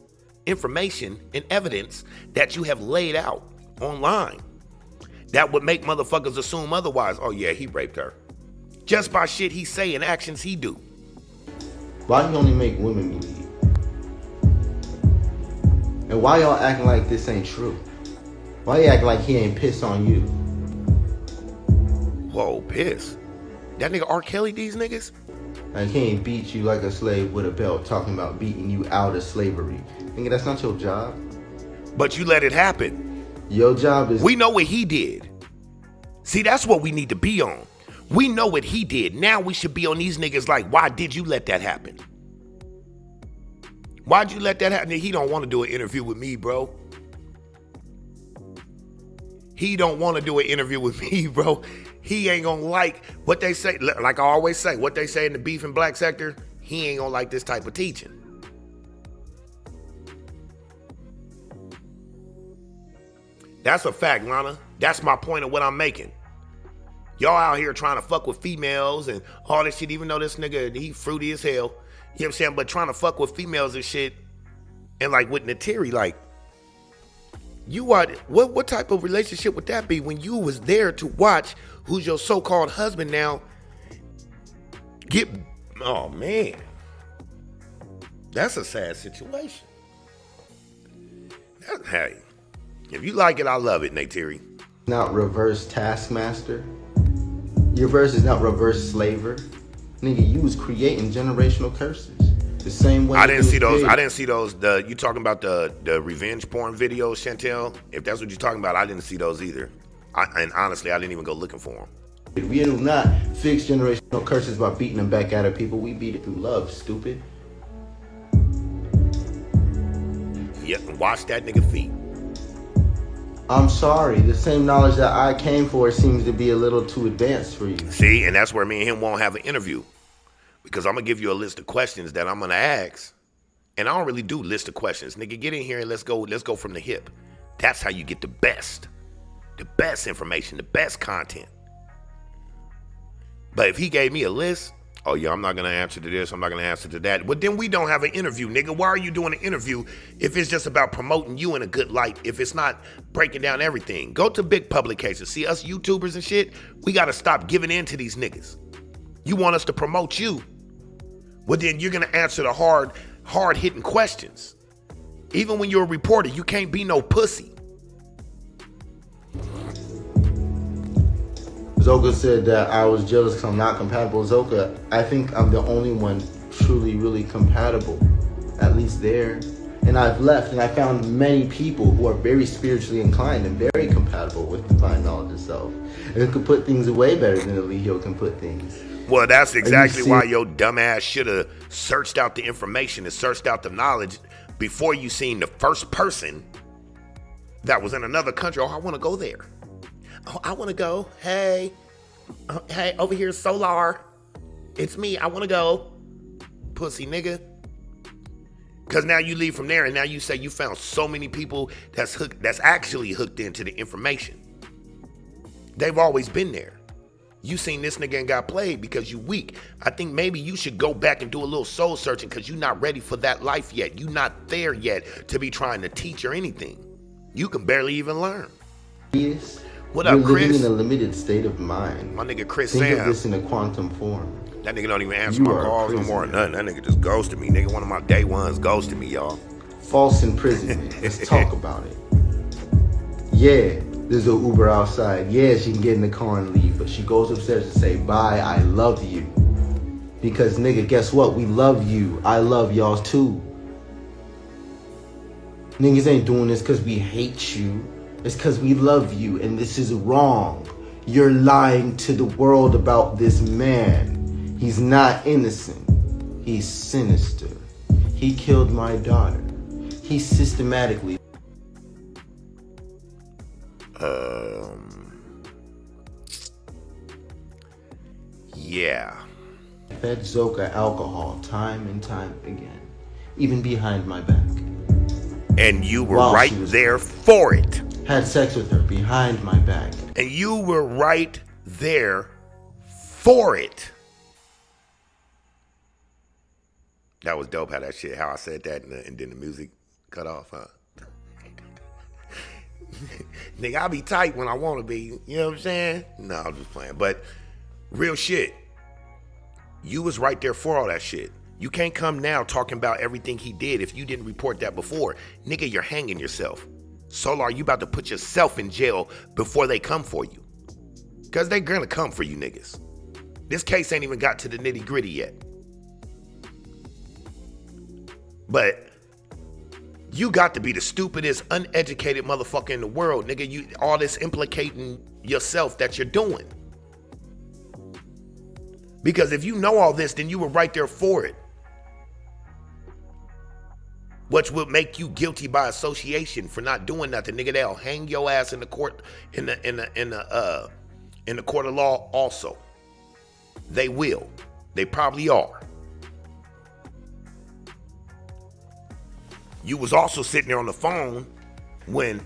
information, and evidence that you have laid out online. That would make motherfuckers assume otherwise. Oh yeah, he raped her. Just by shit he say and actions he do. Why do you only make women believe? And why y'all acting like this ain't true? Why you acting like he ain't pissed on you? Whoa, piss? That nigga R. Kelly these niggas? Like he ain't beat you like a slave with a belt, talking about beating you out of slavery. Nigga, that's not your job. But you let it happen. Your job is... We know what he did. See, that's what we need to be on. We know what he did. Now we should be on these niggas like, why did you let that happen? Why'd you let that happen? He don't want to do an interview with me, bro. He don't want to do an interview with me, bro. He ain't gonna like what they say. Like I always say, what they say in the beef and black sector, he ain't gonna like this type of teaching. That's a fact, Lana. That's my point of what I'm making. Y'all out here trying to fuck with females and all this shit, even though this nigga, he fruity as hell. You know what I'm saying? But trying to fuck with females and shit. And like with Neytiri, like, you are, what type of relationship would that be when you was there to watch who's your so-called husband now get, oh man. That's a sad situation. Hey, if you like it, I love it, Neytiri. Not reverse taskmaster. Your verse is not reverse slaver. Nigga, you was creating generational curses. The same way I didn't see those. You talking about the revenge porn videos, Chantel? If that's what you're talking about, I didn't see those either. And honestly, I didn't even go looking for them. We do not fix generational curses by beating them back out of people. We beat it through love, stupid. Yep, wash that nigga feet. I'm sorry. The same knowledge that I came for seems to be a little too advanced for you. See, and that's where me and him won't have an interview. Because I'm going to give you a list of questions that I'm going to ask. And I don't really do list of questions. Nigga, get in here and let's go from the hip. That's how you get the best information, the best content. But if he gave me a list, oh yeah, I'm not going to answer to this, I'm not going to answer to that. But then we don't have an interview, nigga. Why are you doing an interview if it's just about promoting you in a good light, if it's not breaking down everything? Go to big publications. See, us YouTubers and shit, we got to stop giving in to these niggas. You want us to promote you. Well, then you're going to answer the hard-hitting questions. Even when you're a reporter, you can't be no pussy. Zoka said that I was jealous because I'm not compatible. Zoka, I think I'm the only one truly, really compatible. At least there. And I've left and I found many people who are very spiritually inclined and very compatible with divine knowledge itself. And who can put things way better than Eligio can put things. Well, that's exactly why your dumbass should have searched out the information and searched out the knowledge before you seen the first person that was in another country. Oh, I want to go there. Oh, I want to go. Hey, over here's Soular. It's me. I want to go. Pussy nigga. Because now you leave from there and now you say you found so many people that's actually hooked into the information. They've always been there. You seen this nigga and got played because you weak. I think maybe you should go back and do a little soul searching because you're not ready for that life yet. You're not there yet to be trying to teach or anything. You can barely even learn. Yes. What up, Chris? You're living in a limited state of mind. My nigga Chris Think Sam. of this in a quantum form. That nigga don't even answer my calls no more or nothing. That nigga just ghosted me. Nigga, one of my day ones ghosted me, y'all. False imprisonment. Let's talk about it. Yeah, there's an Uber outside. Yeah, she can get in the car and leave. But she goes upstairs to say, bye, I love you. Because, nigga, guess what? We love you. I love y'all too. Niggas ain't doing this because we hate you. It's because we love you. And this is wrong. You're lying to the world about this man. He's not innocent. He's sinister. He killed my daughter. He systematically... Yeah. Fed Zoka alcohol time and time again. Even behind my back. And you were While right she was there for it. Had sex with her behind my back. And you were right there for it. That was dope how that shit, how I said that and then the music cut off, huh? Nigga, I be tight when I want to be. You know what I'm saying? No, I'm just playing. But real shit. You was right there for all that shit. You can't come now talking about everything he did if you didn't report that before. Nigga, you're hanging yourself. Soular, you about to put yourself in jail before they come for you. Because they're going to come for you niggas. This case ain't even got to the nitty gritty yet. But you got to be the stupidest, uneducated motherfucker in the world, nigga. You all this implicating yourself that you're doing. Because if you know all this, then you were right there for it. Which would make you guilty by association for not doing nothing, nigga. They'll hang your ass in the court in the court of law also. They will. They probably are. You was also sitting there on the phone when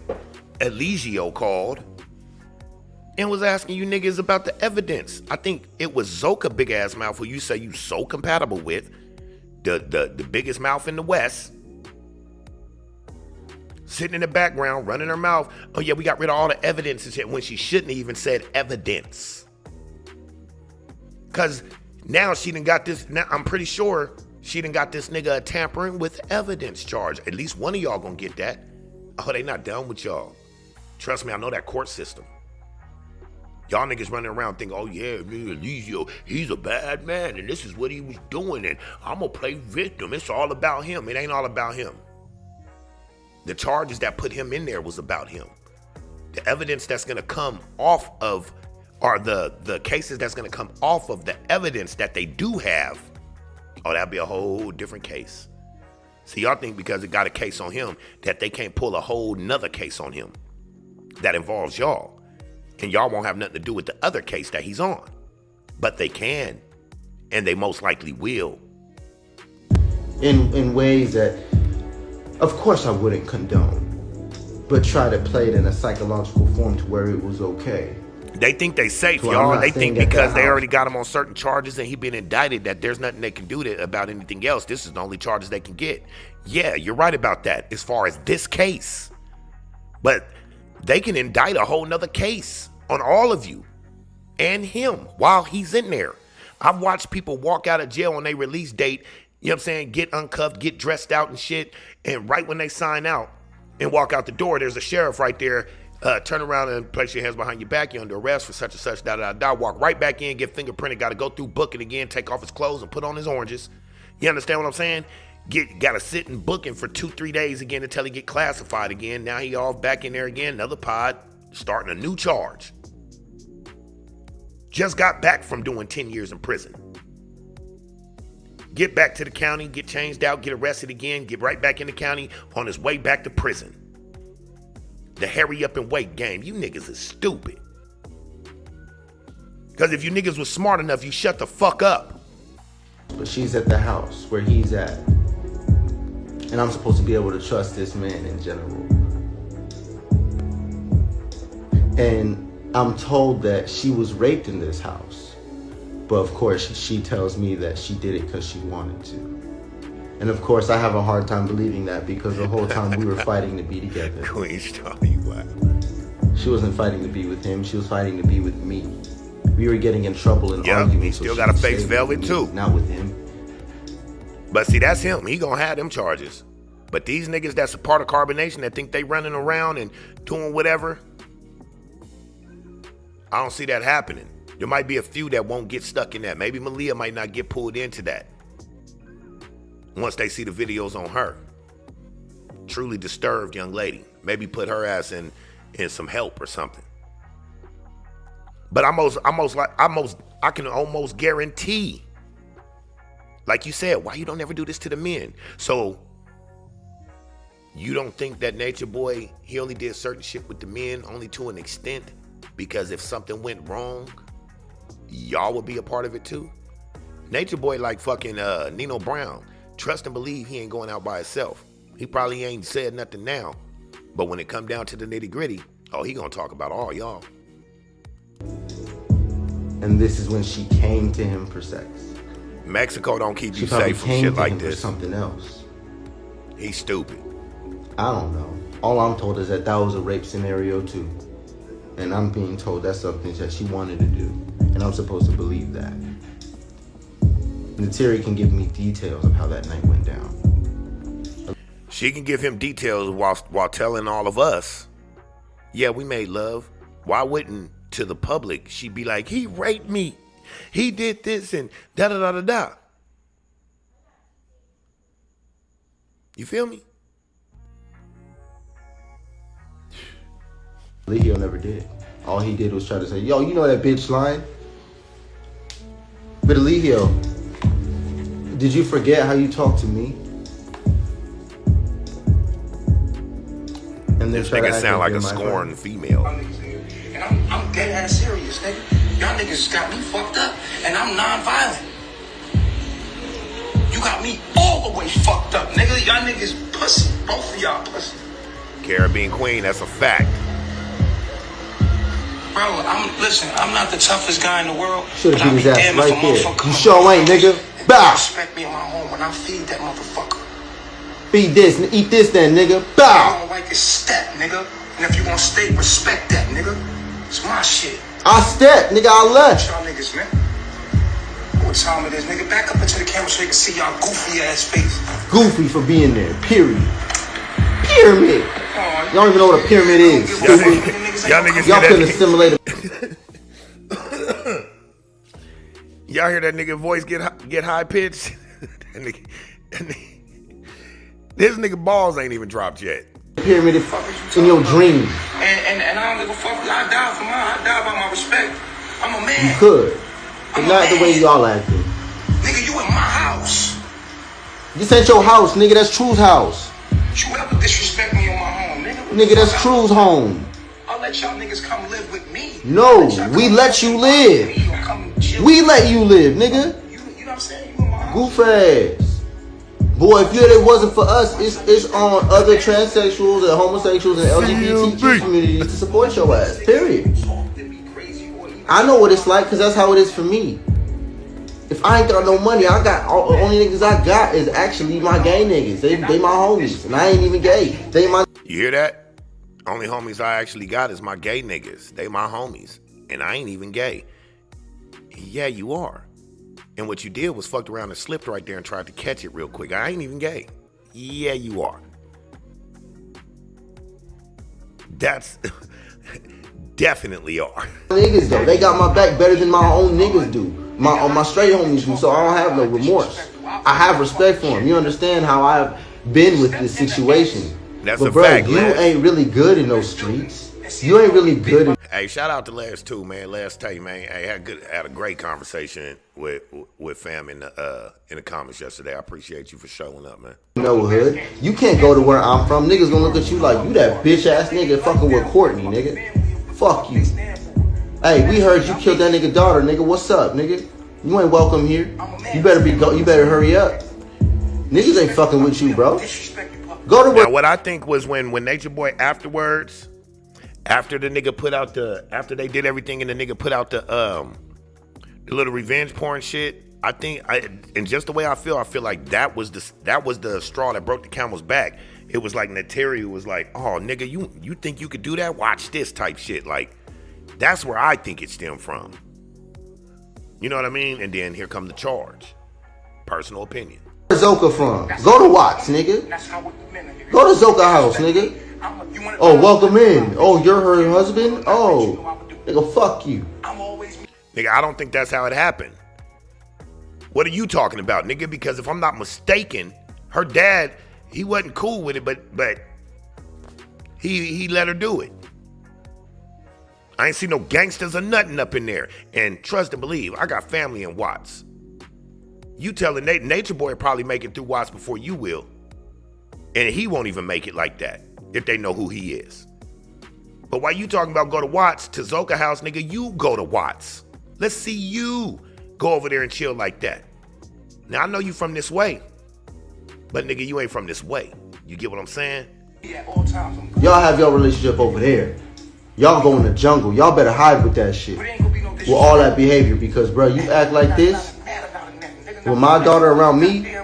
Eligio called and was asking you niggas about the evidence. I think it was Zoka big ass mouth who you say you so compatible with, the biggest mouth in the West, sitting in the background running her mouth. Oh yeah, we got rid of all the evidence and shit, when she shouldn't have even said evidence. Cause now she done got this. Now I'm pretty sure she done got this nigga a tampering with evidence charge. At least one of y'all gonna get that. Oh, they not done with y'all. Trust me, I know that court system. Y'all niggas running around thinking, oh yeah, Eligio, he's a bad man and this is what he was doing and I'm gonna play victim. It's all about him. It ain't all about him. The charges that put him in there was about him. The evidence that's gonna come off of, or the cases that's gonna come off of the evidence that they do have, oh, that'd be a whole different case. See, y'all think because it got a case on him that they can't pull a whole nother case on him that involves y'all. And y'all won't have nothing to do with the other case that he's on. But they can, and they most likely will. In ways that, of course I wouldn't condone, but try to play it in a psychological form to where it was okay. They think they safe, So y'all. I'm not They think staying at because that they house. already got him on certain charges and he been indicted that there's nothing they can do about anything else. This is the only charges they can get. Yeah, you're right about that as far as this case. But they can indict a whole nother case on all of you and him while he's in there. I've watched people walk out of jail on their release date, you know what I'm saying, get uncuffed, get dressed out and shit, and right when they sign out and walk out the door, there's a sheriff right there. Turn around and place your hands behind your back. You're under arrest for such and such, da-da-da-da. Walk right back in, get fingerprinted, got to go through booking again, take off his clothes and put on his oranges. You understand what I'm saying? Got to sit and booking for 2-3 days again until he get classified again. Now he all back in there again, another pod, starting a new charge. Just got back from doing 10 years in prison. Get back to the county, get changed out, get arrested again, get right back in the county on his way back to prison. The hurry up and wait game. You niggas is stupid. Because if you niggas was smart enough, you shut the fuck up. But she's at the house where he's at. And I'm supposed to be able to trust this man in general. And I'm told that she was raped in this house. But of course, she tells me that she did it because she wanted to. And of course, I have a hard time believing that because the whole time we were fighting to be together. Queen Star, you what? She wasn't fighting to be with him. She was fighting to be with me. We were getting in trouble and arguing. He still got to face Velvet too. Not with him. But see, that's him. He gonna have them charges. But these niggas that's a part of Carbonation that think they running around and doing whatever, I don't see that happening. There might be a few that won't get stuck in that. Maybe Malia might not get pulled into that once they see the videos on her. Truly disturbed young lady. Maybe put her ass in some help or something. But I can almost guarantee, like you said, why you don't ever do this to the men? So you don't think that Nature Boy, he only did certain shit with the men only to an extent because if something went wrong, y'all would be a part of it too? Nature Boy like fucking Nino Brown. Trust and believe he ain't going out by himself. He probably ain't said nothing now. But when it come down to the nitty gritty, oh, he gonna talk about all y'all. And this is when she came to him for sex. Mexico don't keep She you probably safe from came shit to like him for this. something else. He's stupid. I don't know. All I'm told is that was a rape scenario too. And I'm being told that's something that she wanted to do. And I'm supposed to believe that. Neytiri can give me details of how that night went down. She can give him details while telling all of us, yeah, we made love. Why wouldn't, to the public, she be like, he raped me. He did this and da-da-da-da-da. You feel me? Leo never did. All he did was try to say, yo, you know that bitch lying? But Leo, did you forget how you talked to me? And this nigga sound like a scorned female. And I'm dead ass serious, nigga. Y'all niggas got me fucked up, and I'm non-violent. You got me all the way fucked up, nigga. Y'all niggas pussy. Both of y'all pussy. Caribbean Queen, that's a fact. Bro, I'm not the toughest guy in the world. Should've but I'll beat be his ass damned right if a there. motherfucker You come sure up ain't, and nigga. Bow. respect me in my home when I feed that motherfucker. Feed this and eat this then, nigga. I Bow. don't like his step, nigga. And if you gonna stay, respect that, nigga. It's my shit. I stepped, nigga, I left. Y'all niggas, man. What time it is, nigga? Back up into the camera so you can see y'all goofy ass face. Goofy for being there, period. Pyramid. Y'all don't even know what a pyramid is. Y'all niggas Y'all hear couldn't that? assimilate it. Y'all hear that nigga voice get high pitched? This nigga balls ain't even dropped yet. Pyramid in your dreams. And I don't give a fuck. I die for mine. I die by my respect. I'm a man. You could. But I'm a not the way man. y'all acting. Nigga, you in my house. This ain't your house, nigga. That's True's house. You ever disrespect me in my home, nigga? Nigga, that's True's home. I'll let y'all niggas come live with me. No, Y'all we come let you fucking live. with me or come chill We with let you live, nigga. me. You know what I'm saying? You in my house. Goof ass. Boy, if it wasn't for us, it's on other transsexuals and homosexuals and LGBTQ communities to support your ass. Period. I know what it's like because that's how it is for me. If I ain't got no money, only niggas I got is actually my gay niggas. They my homies, and I ain't even gay. They my. You hear that? Only homies I actually got is my gay niggas. They my homies, and I ain't even gay. Yeah, you are. And what you did was fucked around and slipped right there and tried to catch it real quick. I ain't even gay. Yeah, you are. That's definitely are. Niggas though, they got my back better than my own niggas do. My straight homies do. So I don't have no remorse. I have respect for them. You understand how I've been with this situation. That's but a bro, fact, you Les. ain't really good in those streets. You ain't really good in. Hey, shout out to Les too, man. Les Tay, man. Hey, had a great conversation with fam in the comments yesterday. I appreciate you for showing up, man. No hood. You can't go to where I'm from. Niggas gonna look at you like you that bitch ass nigga fucking with Courtney, nigga. Fuck you. Hey, we heard you killed that nigga daughter, nigga. What's up, nigga? You ain't welcome here. You better hurry up. Niggas ain't fucking with you, bro. Go to where. Now, what I think was when Nature Boy afterwards, after the nigga put out after they did everything and the nigga put out the little revenge porn shit, and just the way I feel like that was the straw that broke the camel's back. It was like Neytiri was like, oh nigga, you think you could do that? Watch this type shit. Like, that's where I think it stemmed from. You know what I mean? And then here come the charge. Personal opinion. Where's Zoka from? Go to Watts, nigga. Go to Zoka house, nigga. Oh, welcome in. Oh, you're her husband? Oh, nigga, fuck you. Nigga, I don't think that's how it happened. What are you talking about, nigga? Because if I'm not mistaken, her dad, he wasn't cool with it, but he let her do it. I ain't see no gangsters or nothing up in there. And trust and believe, I got family in Watts. You telling Nature Boy will probably make it through Watts before you will. And he won't even make it like that if they know who he is. But while you talking about go to Watts, to Zoka house, nigga, you go to Watts. Let's see you go over there and chill like that. Now, I know you from this way, but nigga, you ain't from this way. You get what I'm saying? Y'all have your relationship over there. Y'all go in the jungle. Y'all better hide with that shit. With all that behavior. Because, bro, you act like this with my daughter around me,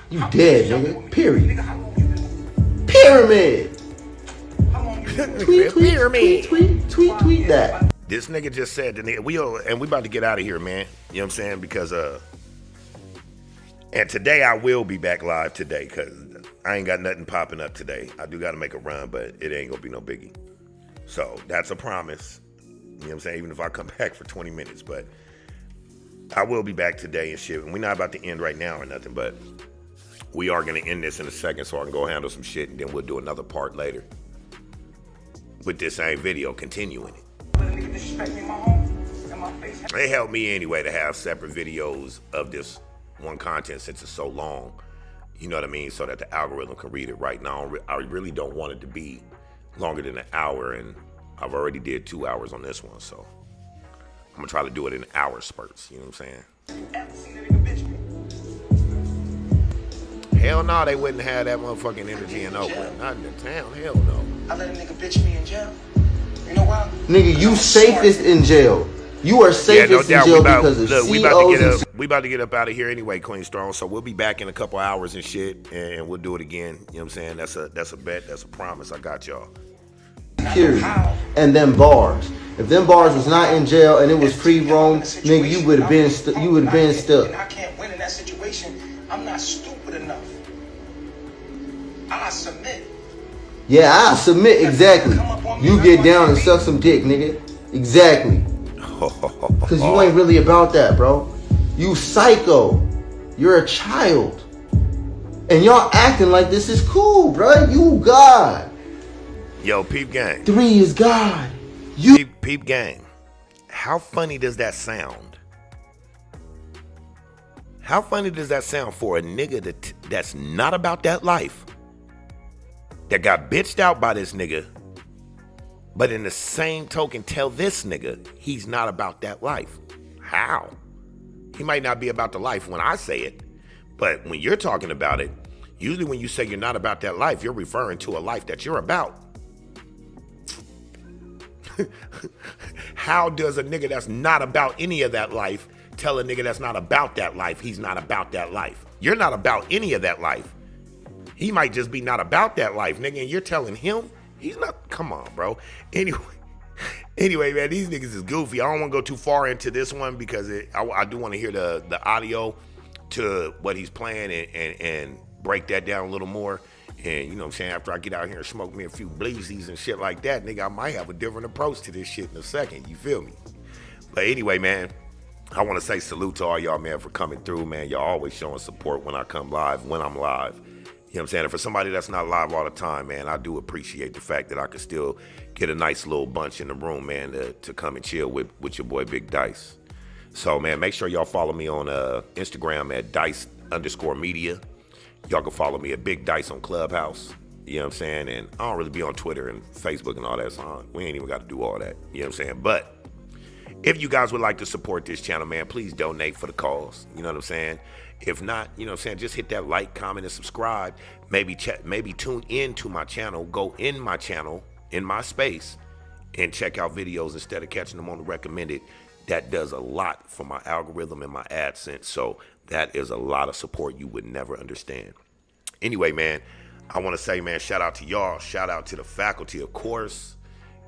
you dead, nigga. Period. Pyramid. Tweet that. This nigga just said, we about to get out of here, man. You know what I'm saying? Because, and today I will be back live today because I ain't got nothing popping up today. I do got to make a run, but it ain't going to be no biggie. So that's a promise. You know what I'm saying? Even if I come back for 20 minutes, but I will be back today and shit. And we're not about to end right now or nothing, but we are going to end this in a second so I can go handle some shit and then we'll do another part later with this same video, continuing it. It helped me anyway to have separate videos of this one content since it's so long. You know what I mean? So that the algorithm can read it right now. I really don't want it to be longer than an hour, and I've already did 2 hours on this one, so I'm gonna try to do it in hour spurts. You know what I'm saying? Hell no, they wouldn't have that motherfucking energy in Oakland. Not in the town. Hell no. I let a nigga bitch me in jail. You know why? Nigga, you safest in jail. You are safest in jail because of COs. We about to get up out of here anyway, Queen Strong. So we'll be back in a couple hours and shit, and we'll do it again. You know what I'm saying? That's a bet. That's a promise. I got y'all. Period. And them bars. If them bars was not in jail and it was pre-Rome, nigga, you would have been stuck. I can't win in that situation. I'm not stupid enough. I submit. Yeah, I submit, exactly. You get down and suck some dick, nigga. Exactly. Because you ain't really about that, bro. You psycho. You're a child. And y'all acting like this is cool, bro. You God. Yo, peep gang. 3 is God. You peep gang. How funny does that sound? How funny does that sound for a nigga that's not about that life? That got bitched out by this nigga, but in the same token tell this nigga he's not about that life. How? He might not be about the life when I say it, but when you're talking about it, usually when you say you're not about that life, you're referring to a life that you're about. How does a nigga that's not about any of that life tell a nigga that's not about that life he's not about that life? You're not about any of that life. He might just be not about that life, nigga, and you're telling him he's not. Come on, bro. Anyway, man, these niggas is goofy. I don't want to go too far into this one because I do want to hear the audio to what he's playing and break that down a little more. And you know what I'm saying, after I get out here and smoke me a few bleezies and shit like that, nigga, I might have a different approach to this shit in a second. You feel me? But anyway, man, I want to say salute to all y'all, man, for coming through, man. Y'all always showing support when I come live, when I'm live. You know what I'm saying? And for somebody that's not live all the time, man, I do appreciate the fact that I can still get a nice little bunch in the room, man, to come and chill with your boy Big Dice. So, man, make sure y'all follow me on Instagram at dyse_media. Y'all can follow me at Big Dice on ClubHouse. You know what I'm saying? And I don't really be on Twitter and Facebook and all that, so we ain't even got to do all that. You know what I'm saying? But if you guys would like to support this channel, man, please donate for the cause. You know what I'm saying? If not, you know what I'm saying, just hit that like, comment, and subscribe. Maybe tune in to my channel. Go in my channel, in my space, and check out videos instead of catching them on the recommended. That does a lot for my algorithm and my AdSense. So that is a lot of support you would never understand. Anyway, man, I want to say, man, shout out to y'all. Shout out to the faculty, of course.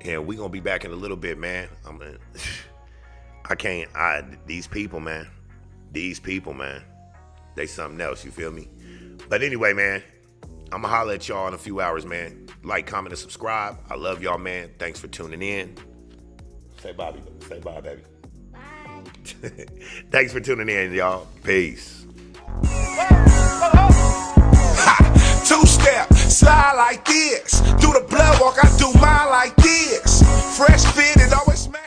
And we're going to be back in a little bit, man. These people, man. They something else, you feel me? But anyway, man, I'm going to holler at y'all in a few hours, man. Like, comment, and subscribe. I love y'all, man. Thanks for tuning in. Say bye, baby. Bye. Thanks for tuning in, y'all. Peace. Two-step, slide like this. Do the blood walk, I do mine like this. Fresh fit, it always smells.